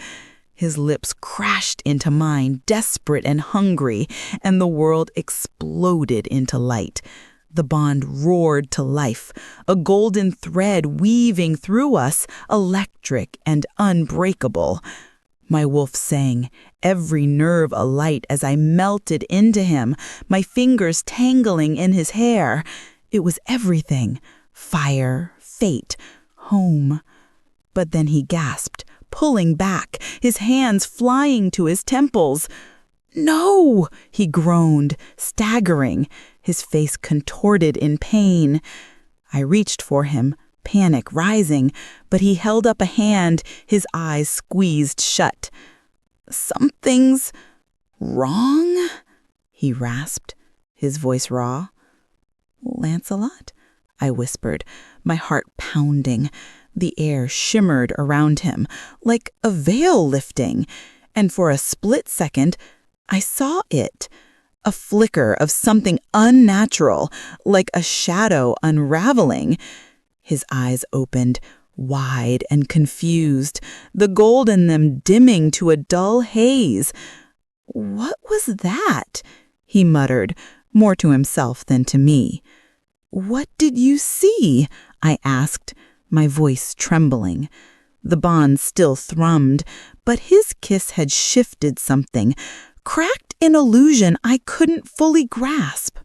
His lips crashed into mine, desperate and hungry, and the world exploded into light. The bond roared to life, a golden thread weaving through us, electric and unbreakable. My wolf sang, every nerve alight as I melted into him, my fingers tangling in his hair. It was everything. Fire, fate, home. But then he gasped, pulling back, his hands flying to his temples. "No!" he groaned, staggering, his face contorted in pain. I reached for him, panic rising, but he held up a hand, his eyes squeezed shut. "Something's wrong?" he rasped, his voice raw. "Lancelot?" I whispered, my heart pounding. The air shimmered around him, like a veil lifting, and for a split second, I saw it. A flicker of something unnatural, like a shadow unraveling. His eyes opened, wide and confused, the gold in them dimming to a dull haze. "What was that?" he muttered, more to himself than to me. "What did you see?" I asked, my voice trembling. The bond still thrummed, but his kiss had shifted something, cracked in illusion I couldn't fully grasp.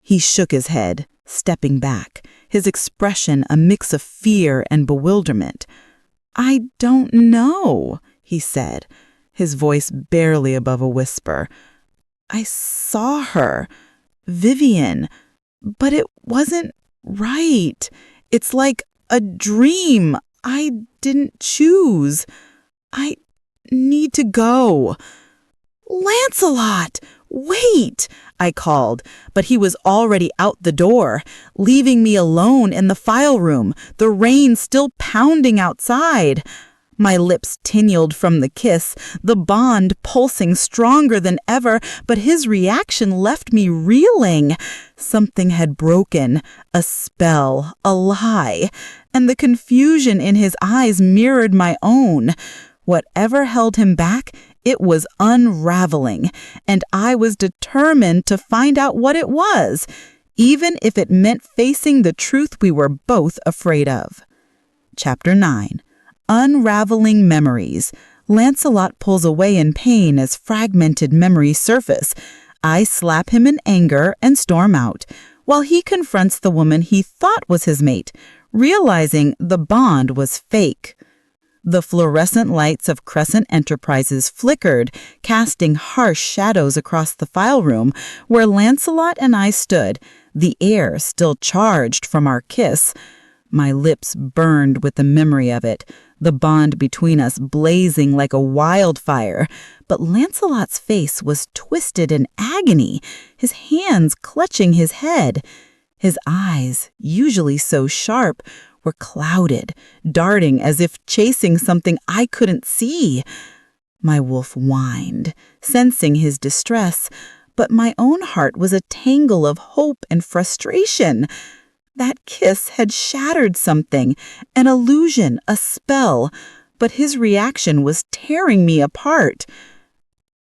He shook his head, stepping back, his expression a mix of fear and bewilderment. "I don't know," he said, his voice barely above a whisper. "I saw her, Vivienne, but it wasn't right. It's like a dream I didn't choose. I need to go." "Lancelot, wait!" I called, but he was already out the door, leaving me alone in the file room, the rain still pounding outside. My lips tingled from the kiss, the bond pulsing stronger than ever, but his reaction left me reeling. Something had broken, a spell, a lie, and the confusion in his eyes mirrored my own. Whatever held him back, it was unraveling, and I was determined to find out what it was, even if it meant facing the truth we were both afraid of. Chapter 9. Unraveling Memories. Lancelot pulls away in pain as fragmented memories surface. I slap him in anger and storm out, while he confronts the woman he thought was his mate, realizing the bond was fake. The fluorescent lights of Crescent Enterprises flickered, casting harsh shadows across the file room where Lancelot and I stood, the air still charged from our kiss. My lips burned with the memory of it, the bond between us blazing like a wildfire. But Lancelot's face was twisted in agony, his hands clutching his head. His eyes, usually so sharp, were clouded, darting as if chasing something I couldn't see. My wolf whined, sensing his distress, but my own heart was a tangle of hope and frustration. That kiss had shattered something, an illusion, a spell, but his reaction was tearing me apart.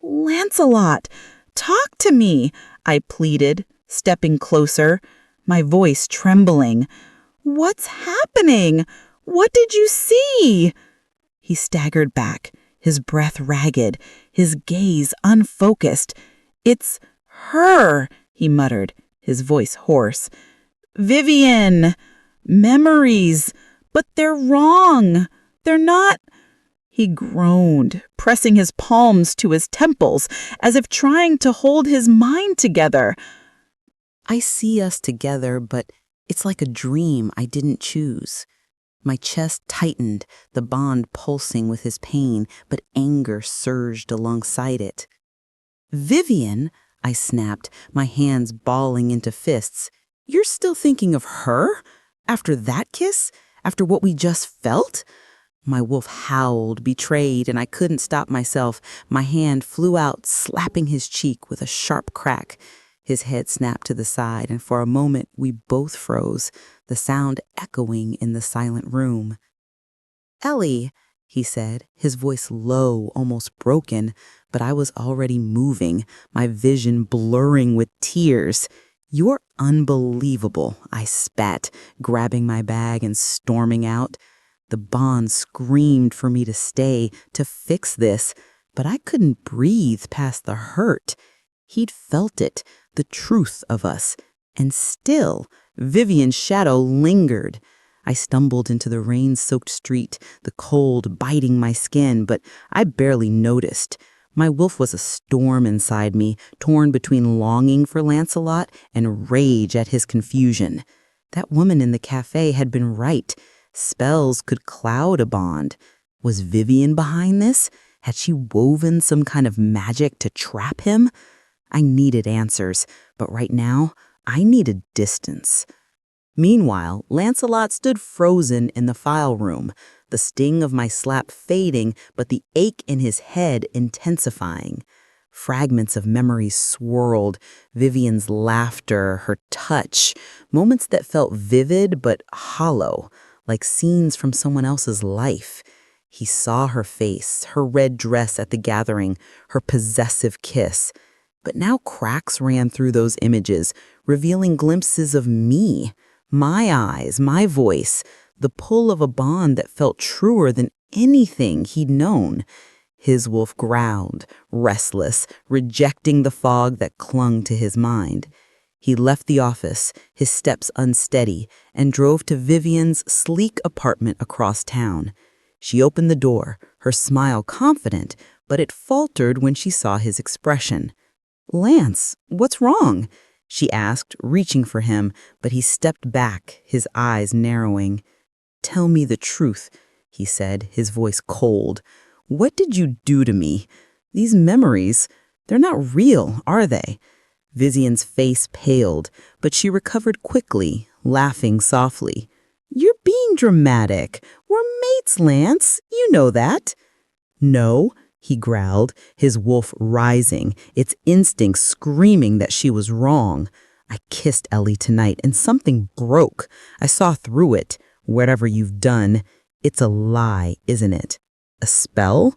"Lancelot, talk to me," I pleaded, stepping closer, my voice trembling. "What's happening? What did you see?" He staggered back, his breath ragged, his gaze unfocused. "It's her," he muttered, his voice hoarse. "Vivienne, memories, but they're wrong. They're not." He groaned, pressing his palms to his temples, as if trying to hold his mind together.
"I see us together, but it's like a dream I didn't choose. My chest tightened, the bond pulsing with his pain, but anger surged alongside it. "Vivienne," I snapped, my hands balling into fists. "You're still thinking of her? After that kiss? After what we just felt?" My wolf howled, betrayed, and I couldn't stop myself. My hand flew out, slapping his cheek with a sharp crack. His head snapped to the side, and for a moment we both froze, the sound echoing in the silent room. "Ellie," he said, his voice low, almost broken, but I was already moving, my vision blurring with tears. "You're unbelievable," I spat, grabbing my bag and storming out. The bond screamed for me to stay, to fix this, but I couldn't breathe past the hurt. He'd felt it, the truth of us, and still, Vivienne's shadow lingered. I stumbled into the rain-soaked street, the cold biting my skin, but I barely noticed. My wolf was a storm inside me, torn between longing for Lancelot and rage at his confusion. That woman in the cafe had been right. Spells could cloud a bond. Was Vivienne behind this? Had she woven some kind of magic to trap him? I needed answers, but right now, I needed distance. Meanwhile, Lancelot stood frozen in the file room, the sting of my slap fading, but the ache in his head intensifying. Fragments of memories swirled, Vivienne's laughter, her touch, moments that felt vivid but hollow, like scenes from someone else's life. He saw her face, her red dress at the gathering, her possessive kiss. But now cracks ran through those images, revealing glimpses of me, my eyes, my voice, the pull of a bond that felt truer than anything he'd known. His wolf growled, restless, rejecting the fog that clung to his mind. He left the office, his steps unsteady, and drove to Vivienne's sleek apartment across town. She opened the door, her smile confident, but it faltered when she saw his expression. "Lance, what's wrong?" she asked, reaching for him, but he stepped back, his eyes narrowing. "Tell me the truth," he said, his voice cold. "What did you do to me? These memories, they're not real, are they?" Vivienne's face paled, but she recovered quickly, laughing softly. "You're being dramatic. We're mates, Lance. You know that." "No," he growled, his wolf rising, its instincts screaming that she was wrong. "I kissed Ellie tonight, and something broke. I saw through it. Whatever you've done, it's a lie, isn't it? A spell?"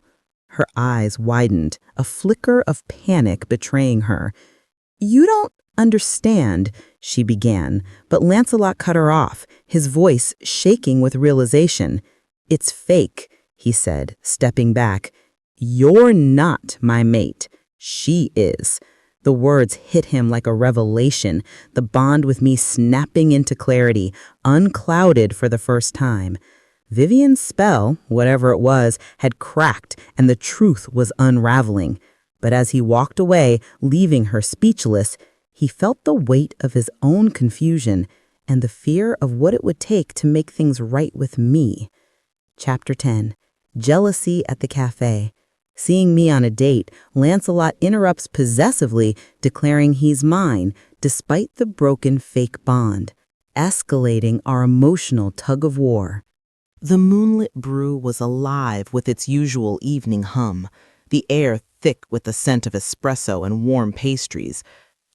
Her eyes widened, a flicker of panic betraying her. "You don't understand," she began, but Lancelot cut her off, his voice shaking with realization. "It's fake," he said, stepping back. "You're not my mate. She is." The words hit him like a revelation, the bond with me snapping into clarity, unclouded for the first time. Vivienne's spell, whatever it was, had cracked, and the truth was unraveling. But as he walked away, leaving her speechless, he felt the weight of his own confusion and the fear of what it would take to make things right with me. Chapter 10. Jealousy at the cafe. Seeing me on a date, Lancelot interrupts possessively, declaring he's mine, despite the broken fake bond, escalating our emotional tug-of-war. The moonlit brew was alive with its usual evening hum, the air thick with the scent of espresso and warm pastries.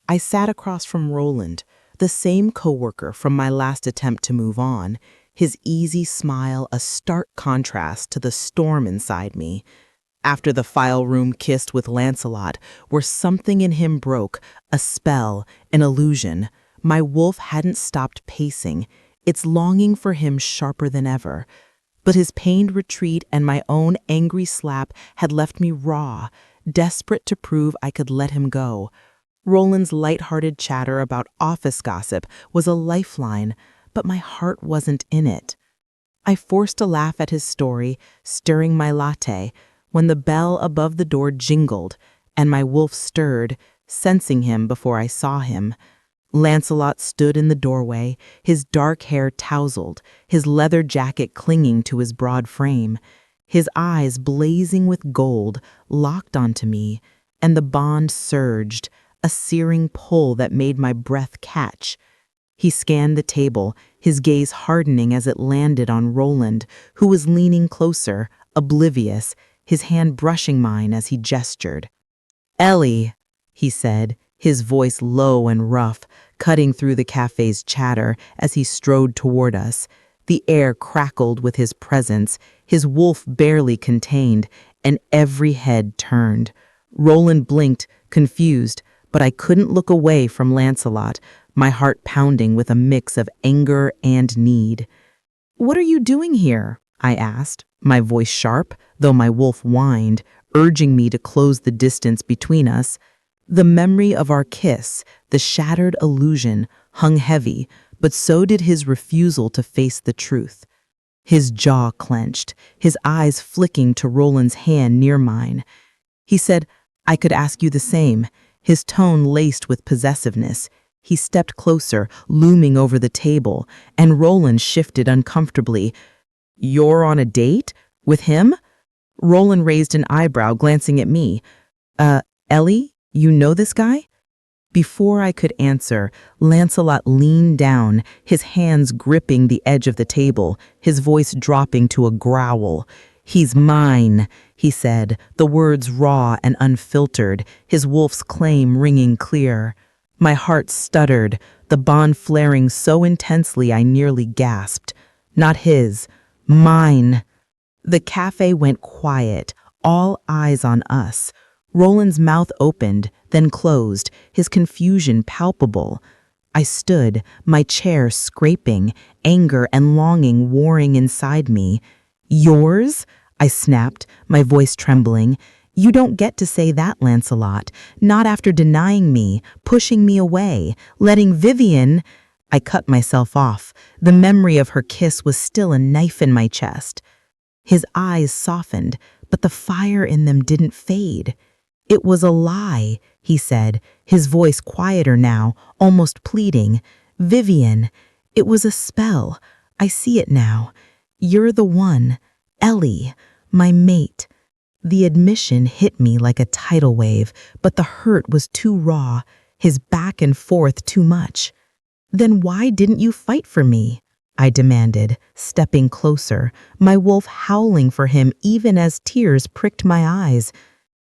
I sat across from Roland, the same coworker from my last attempt to move on, his easy smile a stark contrast to the storm inside me. After the file room kissed with Lancelot, where something in him broke, a spell, an illusion, my wolf hadn't stopped pacing, its longing for him sharper than ever. But his pained retreat and my own angry slap had left me raw, desperate to prove I could let him go. Roland's light-hearted chatter about office gossip was a lifeline, but my heart wasn't in it. I forced a laugh at his story, stirring my latte, when the bell above the door jingled, and my wolf stirred, sensing him before I saw him.
Lancelot stood in the doorway, his dark hair tousled, his leather jacket clinging to his broad frame, his eyes blazing with gold, locked onto me, and the bond surged, a searing pull that made my breath catch. He scanned the table, his gaze hardening as it landed on Roland, who was leaning closer, oblivious, his hand brushing mine as he gestured. "Ellie," he said, his voice low and rough, cutting through the cafe's chatter as he strode toward us. The air crackled with his presence, his wolf barely contained, and every head turned. Roland blinked, confused, but I couldn't look away from Lancelot, my heart pounding with a mix of anger and need. "What are you doing here?" I asked, my voice sharp, though my wolf whined, urging me to close the distance between us. The memory of our kiss, the shattered illusion, hung heavy, but so did his refusal to face the truth. His jaw clenched, his eyes flicking to Roland's hand near mine. He said, "I could ask you the same," his tone laced with possessiveness. He stepped closer, looming over the table, and Roland shifted uncomfortably. "You're on a date? With him?" Roland raised an eyebrow, glancing at me. Ellie, you know this guy?" Before I could answer, Lancelot leaned down, his hands gripping the edge of the table, his voice dropping to a growl. "He's mine," he said, the words raw and unfiltered, his wolf's claim ringing clear. My heart stuttered, the bond flaring so intensely I nearly gasped. Not his, mine. The cafe went quiet, all eyes on us. Roland's mouth opened, then closed, his confusion palpable. I stood, my chair scraping, anger and longing warring inside me. "Yours?" I snapped, my voice trembling. "You don't get to say that, Lancelot. Not after denying me, pushing me away, letting Vivienne—" I cut myself off. The memory of her kiss was still a knife in my chest. His eyes softened, but the fire in them didn't fade. "It was a lie," he said, his voice quieter now, almost pleading. "Vivienne, it was a spell. I see it now. You're the one. Ellie, my mate." The admission hit me like a tidal wave, but the hurt was too raw, his back and forth too much. "Then why didn't you fight for me?" I demanded, stepping closer, my wolf howling for him even as tears pricked my eyes.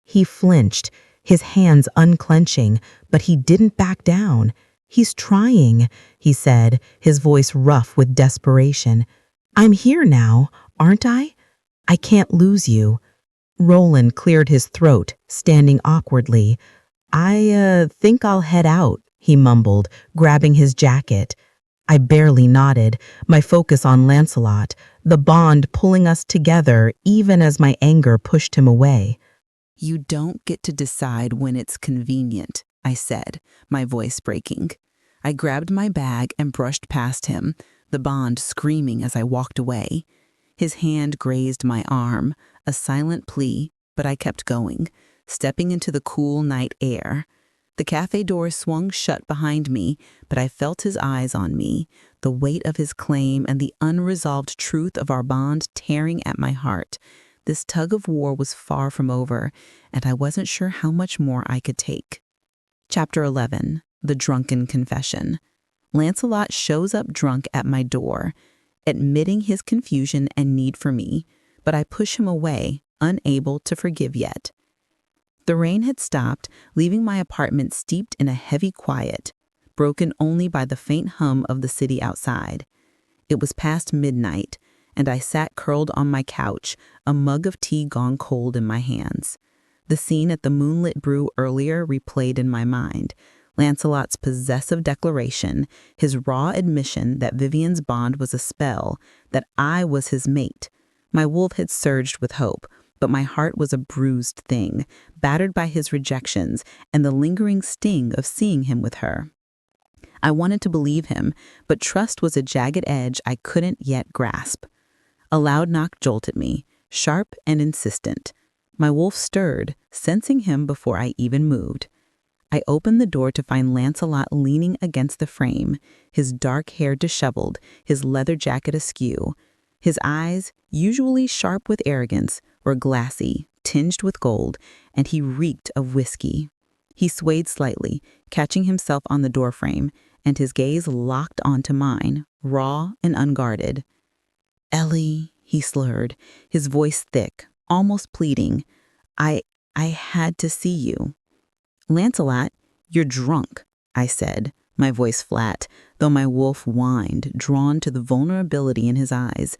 He flinched, his hands unclenching, but he didn't back down. "He's trying," he said, his voice rough with desperation. "I'm here now, aren't I? I can't lose you." Roland cleared his throat, standing awkwardly. I think I'll head out," he mumbled, grabbing his jacket. I barely nodded, my focus on Lancelot, the bond pulling us together even as my anger pushed him away.
"You don't get to decide when it's convenient," I said, my voice breaking. I grabbed my bag and brushed past him, the bond screaming as I walked away. His hand grazed my arm, a silent plea, but I kept going, stepping into the cool night air. The cafe door swung shut behind me, but I felt his eyes on me, the weight of his claim and the unresolved truth of our bond tearing at my heart. This tug of war was far from over, and I wasn't sure how much more I could take. Chapter 11. The Drunken Confession. Lancelot shows up drunk at my door, admitting his confusion and need for me, but I push him away, unable to forgive yet. The rain had stopped, leaving my apartment steeped in a heavy quiet, broken only by the faint hum of the city outside. It was past midnight, and I sat curled on my couch, a mug of tea gone cold in my hands. The scene at the moonlit brew earlier replayed in my mind. Lancelot's possessive declaration, his raw admission that Vivienne's bond was a spell, that I was his mate. My wolf had surged with hope, but my heart was a bruised thing, battered by his rejections and the lingering sting of seeing him with her. I wanted to believe him, but trust was a jagged edge I couldn't yet grasp. A loud knock jolted me, sharp and insistent. My wolf stirred, sensing him before I even moved. I opened the door to find Lancelot leaning against the frame, his dark hair disheveled, his leather jacket askew. His eyes, usually sharp with arrogance, were glassy, tinged with gold, and he reeked of whiskey. He swayed slightly, catching himself on the doorframe, and his gaze locked onto mine, raw and unguarded. "Ellie," he slurred, his voice thick, almost pleading. I had to see you." "Lancelot, you're drunk," I said, my voice flat, though my wolf whined, drawn to the vulnerability in his eyes.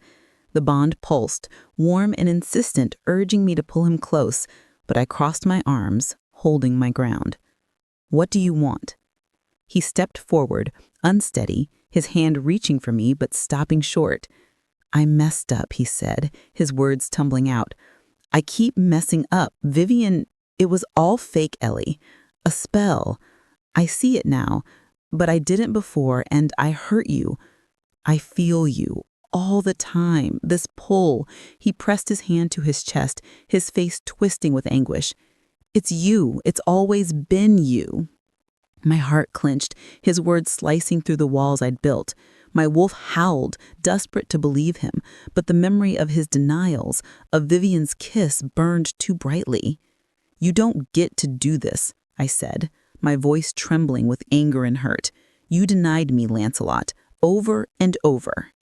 The bond pulsed, warm and insistent, urging me to pull him close, but I crossed my arms, holding my ground. "What do you want?" He stepped forward, unsteady, his hand reaching for me but stopping short. "I messed up," he said, his words tumbling out. "I keep messing up. Vivienne, it was all fake, Ellie. A spell. I see it now, but I didn't before, and I hurt you. I feel you all the time, this pull." He pressed his hand to his chest, his face twisting with anguish. "It's you. It's always been you." My heart clenched, his words slicing through the walls I'd built. My wolf howled, desperate to believe him, but the memory of his denials, of Vivienne's kiss, burned too brightly. "You don't get to do this," I said, my voice trembling with anger and hurt. "You denied me, Lancelot, over and over."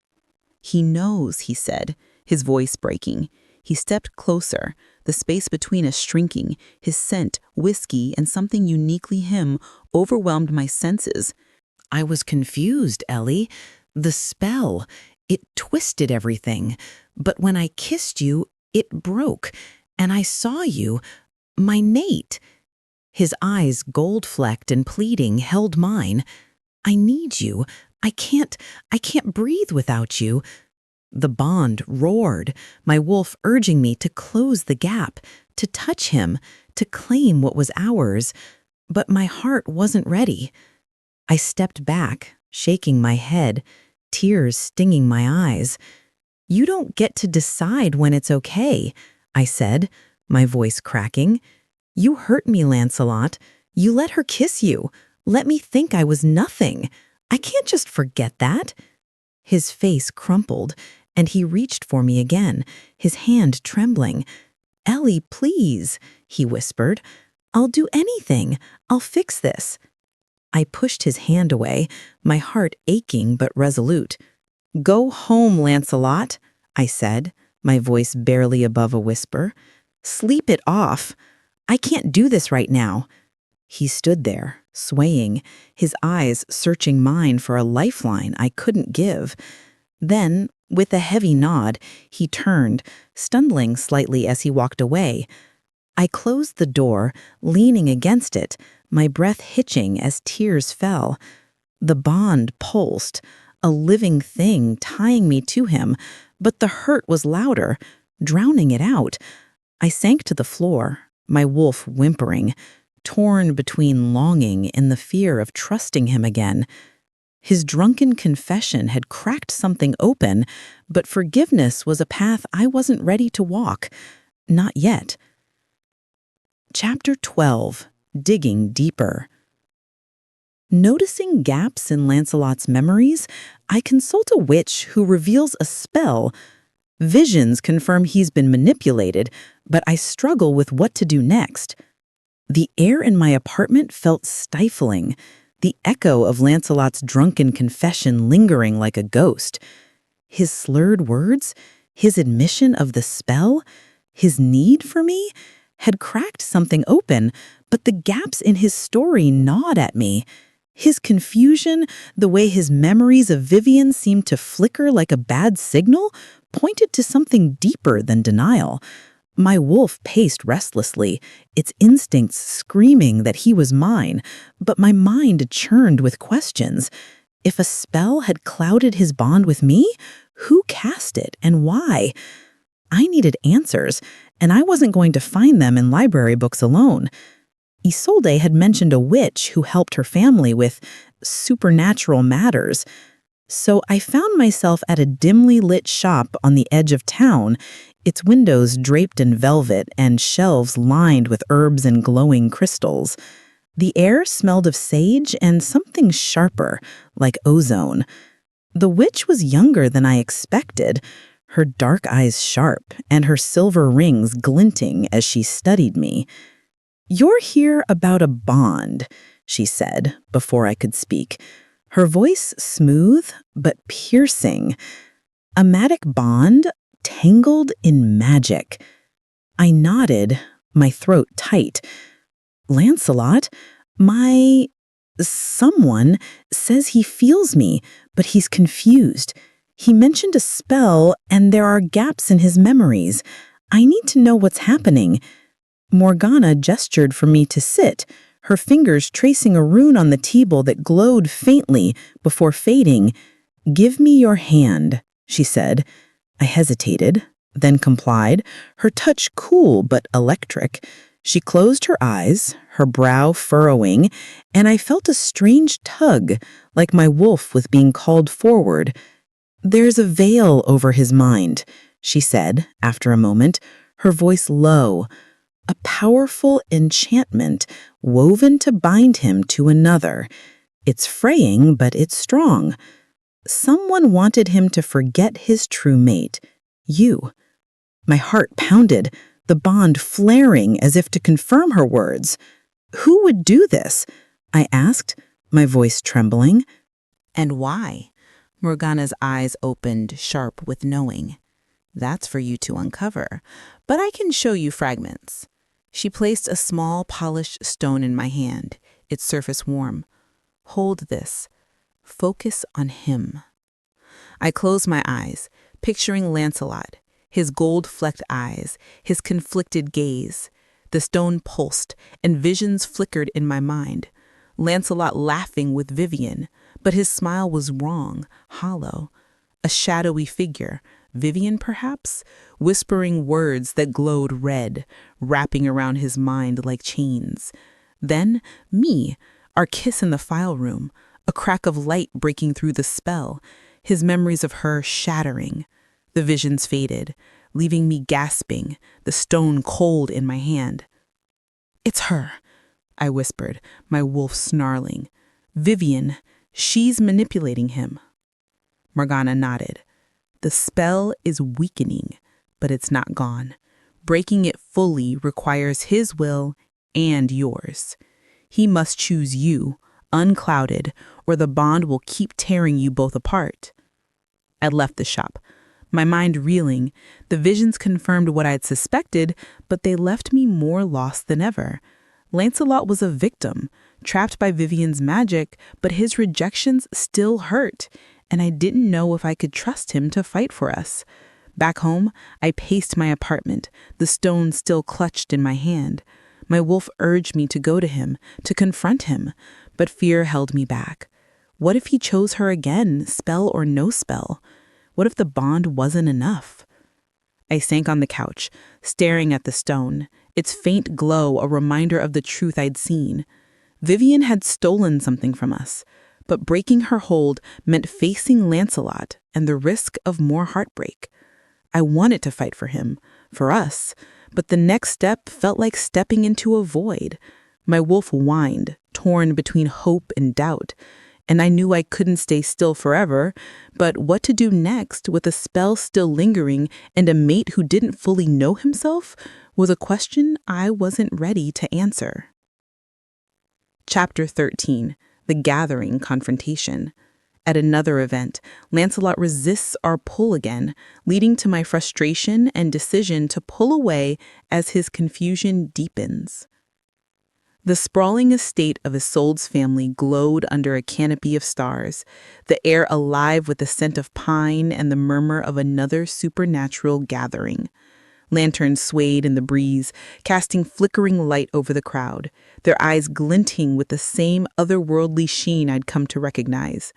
"He knows," he said, his voice breaking. He stepped closer, the space between us shrinking. His scent, whiskey, and something uniquely him overwhelmed my senses.
I was confused, Ellie. The spell, it twisted everything. But when I kissed you, it broke, and I saw you, my mate. His eyes, gold-flecked and pleading, held mine. "I need you. I can't breathe without you." The bond roared, my wolf urging me to close the gap, to touch him, to claim what was ours. But my heart wasn't ready. I stepped back, shaking my head, tears stinging my eyes. "You don't get to decide when it's okay," I said, my voice cracking. "You hurt me, Lancelot. You let her kiss you. Let me think I was nothing. I can't just forget that." His face crumpled, and he reached for me again, his hand trembling. "Ellie, please," he whispered. "I'll do anything. I'll fix this." I pushed his hand away, my heart aching but resolute. "Go home, Lancelot," I said, my voice barely above a whisper. "Sleep it off. I can't do this right now." He stood there, swaying, his eyes searching mine for a lifeline I couldn't give. Then, with a heavy nod, he turned, stumbling slightly as he walked away. I closed the door, leaning against it, my breath hitching as tears fell. The bond pulsed, a living thing tying me to him, but the hurt was louder, drowning it out. I sank to the floor, my wolf whimpering, torn between longing and the fear of trusting him again. His drunken confession had cracked something open, but forgiveness was a path I wasn't ready to walk. Not yet. Chapter 12. Digging Deeper. Noticing gaps in Lancelot's memories, I consult a witch who reveals a spell. Visions confirm he's been manipulated, but I struggle with what to do next. The air in my apartment felt stifling, the echo of Lancelot's drunken confession lingering like a ghost. His slurred words, his admission of the spell, his need for me, had cracked something open, but the gaps in his story gnawed at me. His confusion, the way his memories of Vivienne seemed to flicker like a bad signal, pointed to something deeper than denial. My wolf paced restlessly, its instincts screaming that he was mine, but my mind churned with questions. If a spell had clouded his bond with me, who cast it and why? I needed answers, and I wasn't going to find them in library books alone. Isolde had mentioned a witch who helped her family with supernatural matters. So I found myself at a dimly lit shop on the edge of town, its windows draped in velvet and shelves lined with herbs and glowing crystals.
The air smelled of sage and something sharper, like ozone. The witch was younger than I expected, her dark eyes sharp and her silver rings glinting as she studied me. "You're here about a bond," she said before I could speak, her voice smooth but piercing. "A magic bond tangled in magic." I nodded, my throat tight. "Lancelot, someone says he feels me, but he's confused. He mentioned a spell, and there are gaps in his memories. I need to know what's happening." Morgana gestured for me to sit, her fingers tracing a rune on the table that glowed faintly before fading. "Give me your hand," she said. I hesitated, then complied, her touch cool but electric. She closed her eyes, her brow furrowing, and I felt a strange tug, like my wolf was being called forward. "There's a veil over his mind," she said after a moment, her voice low. "A powerful enchantment woven to bind him to another. It's fraying, but it's strong. Someone wanted him to forget his true mate, you." My heart pounded, the bond flaring as if to confirm her words. "Who would do this?" I asked, my voice trembling.
"And why?" Morgana's eyes opened, sharp with knowing. "That's for you to uncover, but I can show you fragments." She placed a small polished stone in my hand, its surface warm. "Hold this. Focus on him." I closed my eyes, picturing Lancelot, his gold-flecked eyes, his conflicted gaze. The stone pulsed, and visions flickered in my mind. Lancelot laughing with Vivienne, but his smile was wrong, hollow. A shadowy figure, Vivienne perhaps, whispering words that glowed red, wrapping around his mind like chains. Then me, our kiss in the file room, a crack of light breaking through the spell, his memories of her shattering. The visions faded, leaving me gasping, the stone cold in my hand. "It's her," I whispered, my wolf snarling. "Vivienne, she's manipulating him." Morgana nodded. "The spell is weakening, but it's not gone. Breaking it fully requires his will and yours. He must choose you, unclouded, or the bond will keep tearing you both apart." I left the shop, my mind reeling. The visions confirmed what I'd suspected, but they left me more lost than ever. Lancelot was a victim, trapped by Vivienne's magic, but his rejections still hurt, and I didn't know if I could trust him to fight for us. Back home, I paced my apartment, the stone still clutched in my hand. My wolf urged me to go to him, to confront him, but fear held me back. What if he chose her again, spell or no spell? What if the bond wasn't enough? I sank on the couch, staring at the stone, its faint glow a reminder of the truth I'd seen. Vivienne had stolen something from us, but breaking her hold meant facing Lancelot and the risk of more heartbreak. I wanted to fight for him, for us, but the next step felt like stepping into a void. My wolf whined, torn between hope and doubt, and I knew I couldn't stay still forever, but what to do next with a spell still lingering and a mate who didn't fully know himself was a question I wasn't ready to answer. Chapter 13. The Gathering Confrontation. At another event, Lancelot resists our pull again, leading to my frustration and decision to pull away as his confusion deepens. The sprawling estate of Isolde's family glowed under a canopy of stars, the air alive with the scent of pine and the murmur of another supernatural gathering. Lanterns swayed in the breeze, casting flickering light over the crowd, their eyes glinting with the same otherworldly sheen I'd come to recognize.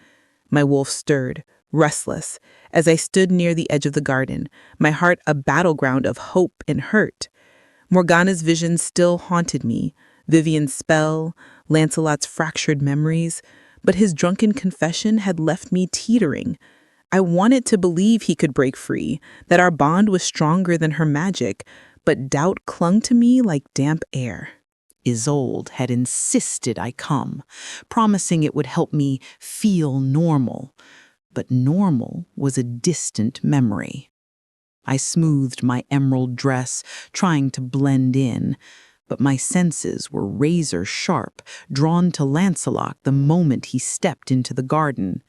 My wolf stirred, restless, as I stood near the edge of the garden, my heart a battleground of hope and hurt. Morgana's vision still haunted me, Vivienne's spell, Lancelot's fractured memories, but his drunken confession had left me teetering. I wanted to believe he could break free, that our bond was stronger than her magic, but doubt clung to me like damp air.
Isolde had insisted I come, promising it would help me feel normal. But normal was a distant memory. I smoothed my emerald dress, trying to blend in, but my senses were razor sharp, drawn to Lancelot the moment he stepped into the garden.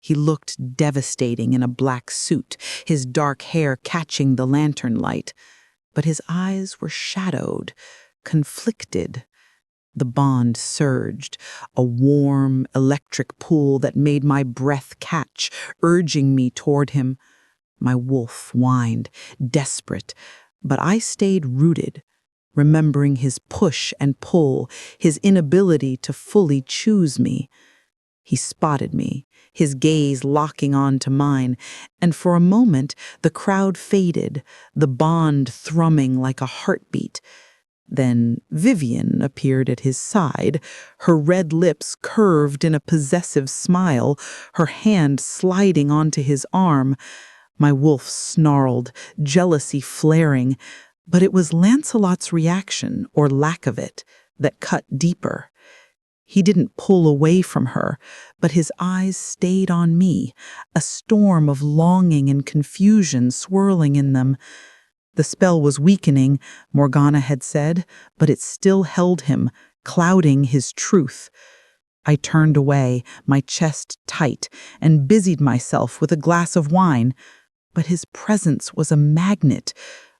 He looked devastating in a black suit, his dark hair catching the lantern light, but his eyes were shadowed, conflicted. The bond surged, a warm, electric pool that made my breath catch, urging me toward him. My wolf whined, desperate, but I stayed rooted, remembering his push and pull, his inability to fully choose me. He spotted me, his gaze locking on to mine, and for a moment the crowd faded, the bond thrumming like a heartbeat. Then Vivienne appeared at his side, her red lips curved in a possessive smile, her hand sliding onto his arm. My wolf snarled, jealousy flaring, but it was Lancelot's reaction, or lack of it, that cut deeper. He didn't pull away from her, but his eyes stayed on me, a storm of longing and confusion swirling in them. The spell was weakening, Morgana had said, but it still held him, clouding his truth. I turned away, my chest tight, and busied myself with a glass of wine. But his presence was a magnet.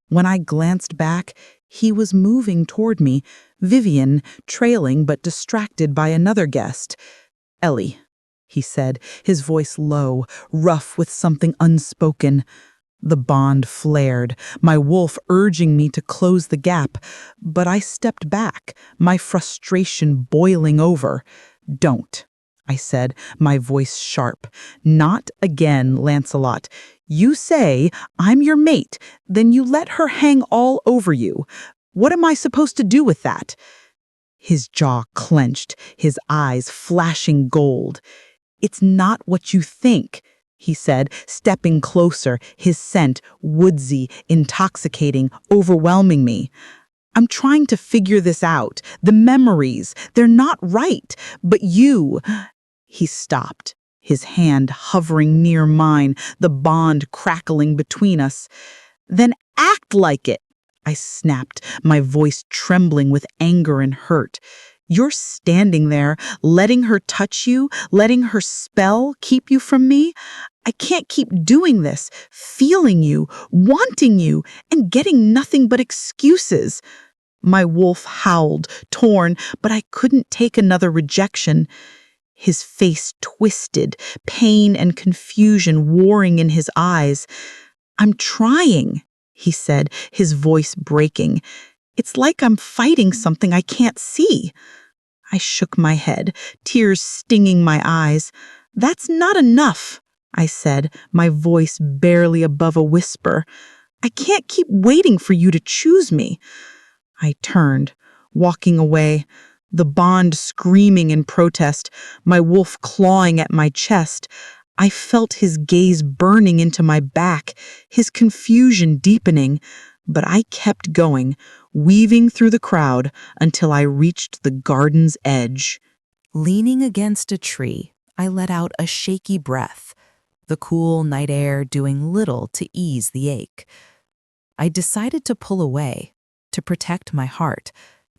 When I glanced back, he was moving toward me, Vivienne trailing but distracted by another guest. "Ellie," he said, his voice low, rough with something unspoken. The bond flared, my wolf urging me to close the gap, but I stepped back, my frustration boiling over. "Don't," I said, my voice sharp. "Not again, Lancelot. You say I'm your mate, then you let her hang all over you. What am I supposed to do with that?" His jaw clenched, his eyes flashing gold. "It's not what you think," he said, stepping closer, his scent woodsy, intoxicating, overwhelming me. "I'm trying to figure this out. The memories, they're not right. But you—" He stopped, his hand hovering near mine, the bond crackling between us. "Then act like it," I snapped, my voice trembling with anger and hurt. "You're standing there, letting her touch you, letting her spell keep you from me. I can't keep doing this, feeling you, wanting you, and getting nothing but excuses." My wolf howled, torn, but I couldn't take another rejection. His face twisted, pain and confusion warring in his eyes. "I'm trying," he said, his voice breaking. "It's like I'm fighting something I can't see." I shook my head, tears stinging my eyes. "That's not enough," I said, my voice barely above a whisper. "I can't keep waiting for you to choose me." I turned, walking away, the bond screaming in protest, my wolf clawing at my chest. I felt his gaze burning into my back, his confusion deepening, but I kept going, weaving through the crowd until I reached the garden's edge.
Leaning against a tree, I let out a shaky breath, the cool night air doing little to ease the ache. I decided to pull away, to protect my heart,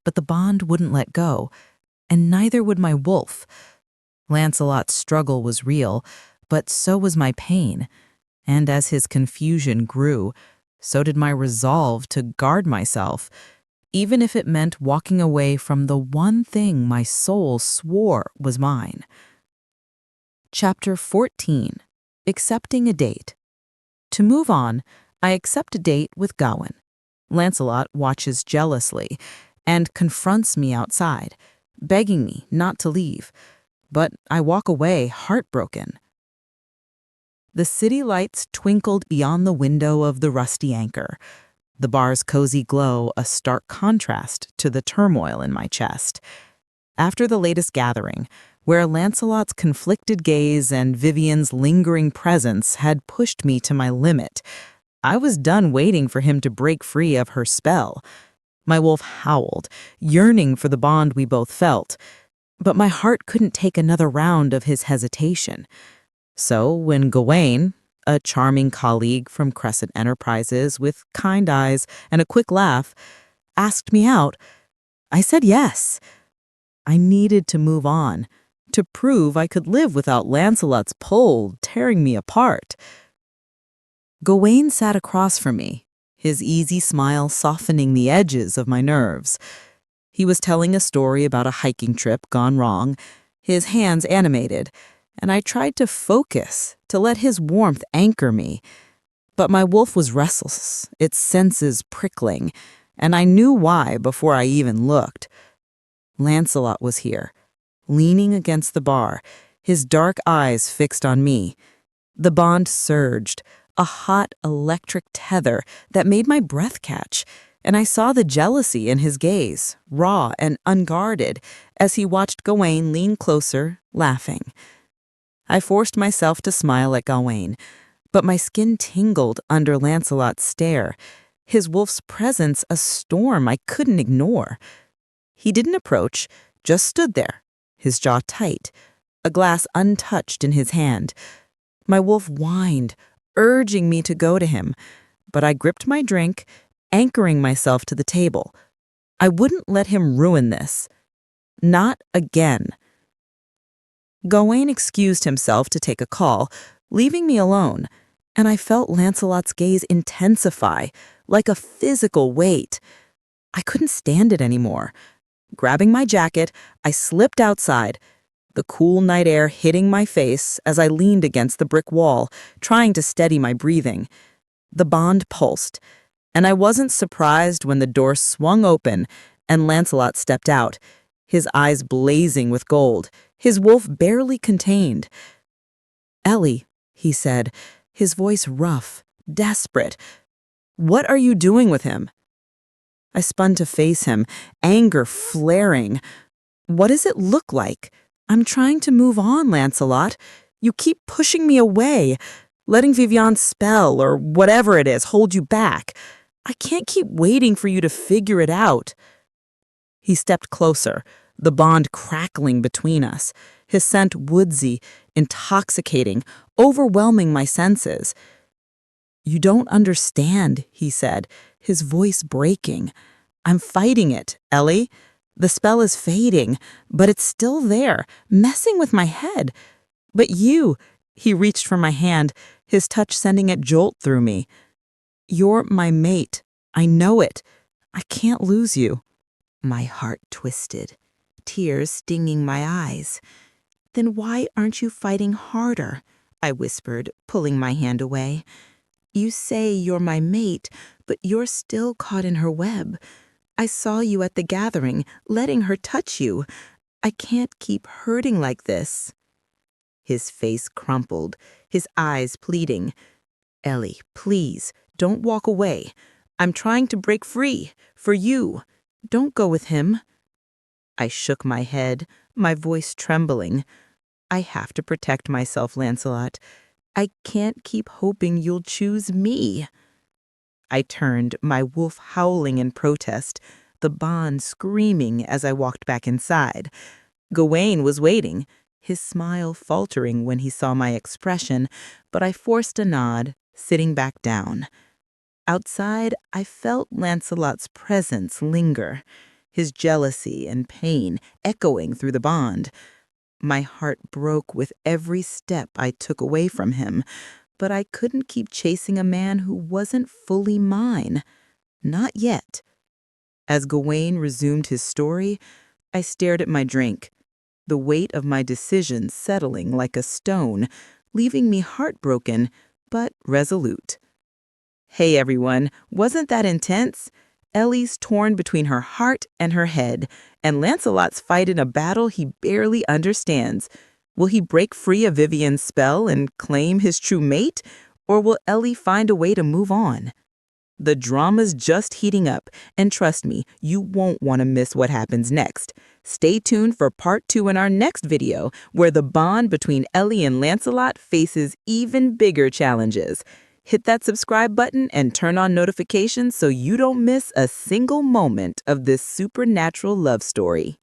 but the bond wouldn't let go, and neither would my wolf. Lancelot's struggle was real, but so was my pain, and as his confusion grew, so did my resolve to guard myself, even if it meant walking away from the one thing my soul swore was mine. Chapter 14. Accepting a date. To move on, I accept a date with Gawain. Lancelot watches jealously and confronts me outside, begging me not to leave, but I walk away heartbroken. The city lights twinkled beyond the window of the rusty anchor, the bar's cozy glow a stark contrast to the turmoil in my chest. After the latest gathering, where Lancelot's conflicted gaze and Vivienne's lingering presence had pushed me to my limit, I was done waiting for him to break free of her spell.
My wolf howled, yearning for the bond we both felt. But my heart couldn't take another round of his hesitation. So when Gawain, a charming colleague from Crescent Enterprises with kind eyes and a quick laugh, asked me out, I said yes. I needed to move on, to prove I could live without Lancelot's pull tearing me apart. Gawain sat across from me, his easy smile softening the edges of my nerves. He was telling a story about a hiking trip gone wrong, his hands animated, and I tried to focus, to let his warmth anchor me. But my wolf was restless, its senses prickling, and I knew why before I even looked. Lancelot was here, leaning against the bar, his dark eyes fixed on me. The bond surged, a hot electric tether that made my breath catch, and I saw the jealousy in his gaze, raw and unguarded, as he watched Gawain lean closer, laughing. I forced myself to smile at Gawain, but my skin tingled under Lancelot's stare, his wolf's presence a storm I couldn't ignore. He didn't approach, just stood there, his jaw tight, a glass untouched in his hand. My wolf whined, urging me to go to him, but I gripped my drink, anchoring myself to the table. I wouldn't let him ruin this. Not again. Gawain excused himself to take a call, leaving me alone, and I felt Lancelot's gaze intensify, like a physical weight. I couldn't stand it anymore. Grabbing my jacket, I slipped outside, the cool night air hitting my face as I leaned against the brick wall, trying to steady my breathing. The bond pulsed, and I wasn't surprised when the door swung open and Lancelot stepped out, his eyes blazing with gold, his wolf barely contained. "Ellie," he said, his voice rough, desperate. "What are you doing with him?" I spun to face him, anger flaring. "What does it look like? I'm trying to move on, Lancelot. You keep pushing me away, letting Vivienne's spell, or whatever it is, hold you back. I can't keep waiting for you to figure it out." He stepped closer, the bond crackling between us, his scent woodsy, intoxicating, overwhelming my senses. "You don't understand," he said, his voice breaking. "I'm fighting it, Ellie. The spell is fading, but it's still there, messing with my head. But you," he reached for my hand, his touch sending a jolt through me. "You're my mate. I know it. I can't lose you." My heart twisted, tears stinging my eyes. "Then why aren't you fighting harder?" I whispered, pulling my hand away. "You say you're my mate, but you're still caught in her web. I saw you at the gathering, letting her touch you. I can't keep hurting like this." His face crumpled, his eyes pleading. "Ellie, please, don't walk away. I'm trying to break free, for you. Don't go with him." I shook my head, my voice trembling. "I have to protect myself, Lancelot. I can't keep hoping you'll choose me." I turned, my wolf howling in protest, the bond screaming as I walked back inside. Gawain was waiting, his smile faltering when he saw my expression, but I forced a nod, sitting back down. Outside, I felt Lancelot's presence linger, his jealousy and pain echoing through the bond. My heart broke with every step I took away from him, but I couldn't keep chasing a man who wasn't fully mine. Not yet. As Gawain resumed his story, I stared at my drink, the weight of my decision settling like a stone, leaving me heartbroken but resolute. Hey everyone, wasn't that intense? Ellie's torn between her heart and her head, and Lancelot's fighting a battle he barely understands. Will he break free of Vivienne's spell and claim his true mate, or will Ellie find a way to move on? The drama's just heating up, and trust me, you won't want to miss what happens next. Stay tuned for part 2 in our next video, where the bond between Ellie and Lancelot faces even bigger challenges.
Hit that subscribe button and turn on notifications so you don't miss a single moment of this supernatural love story.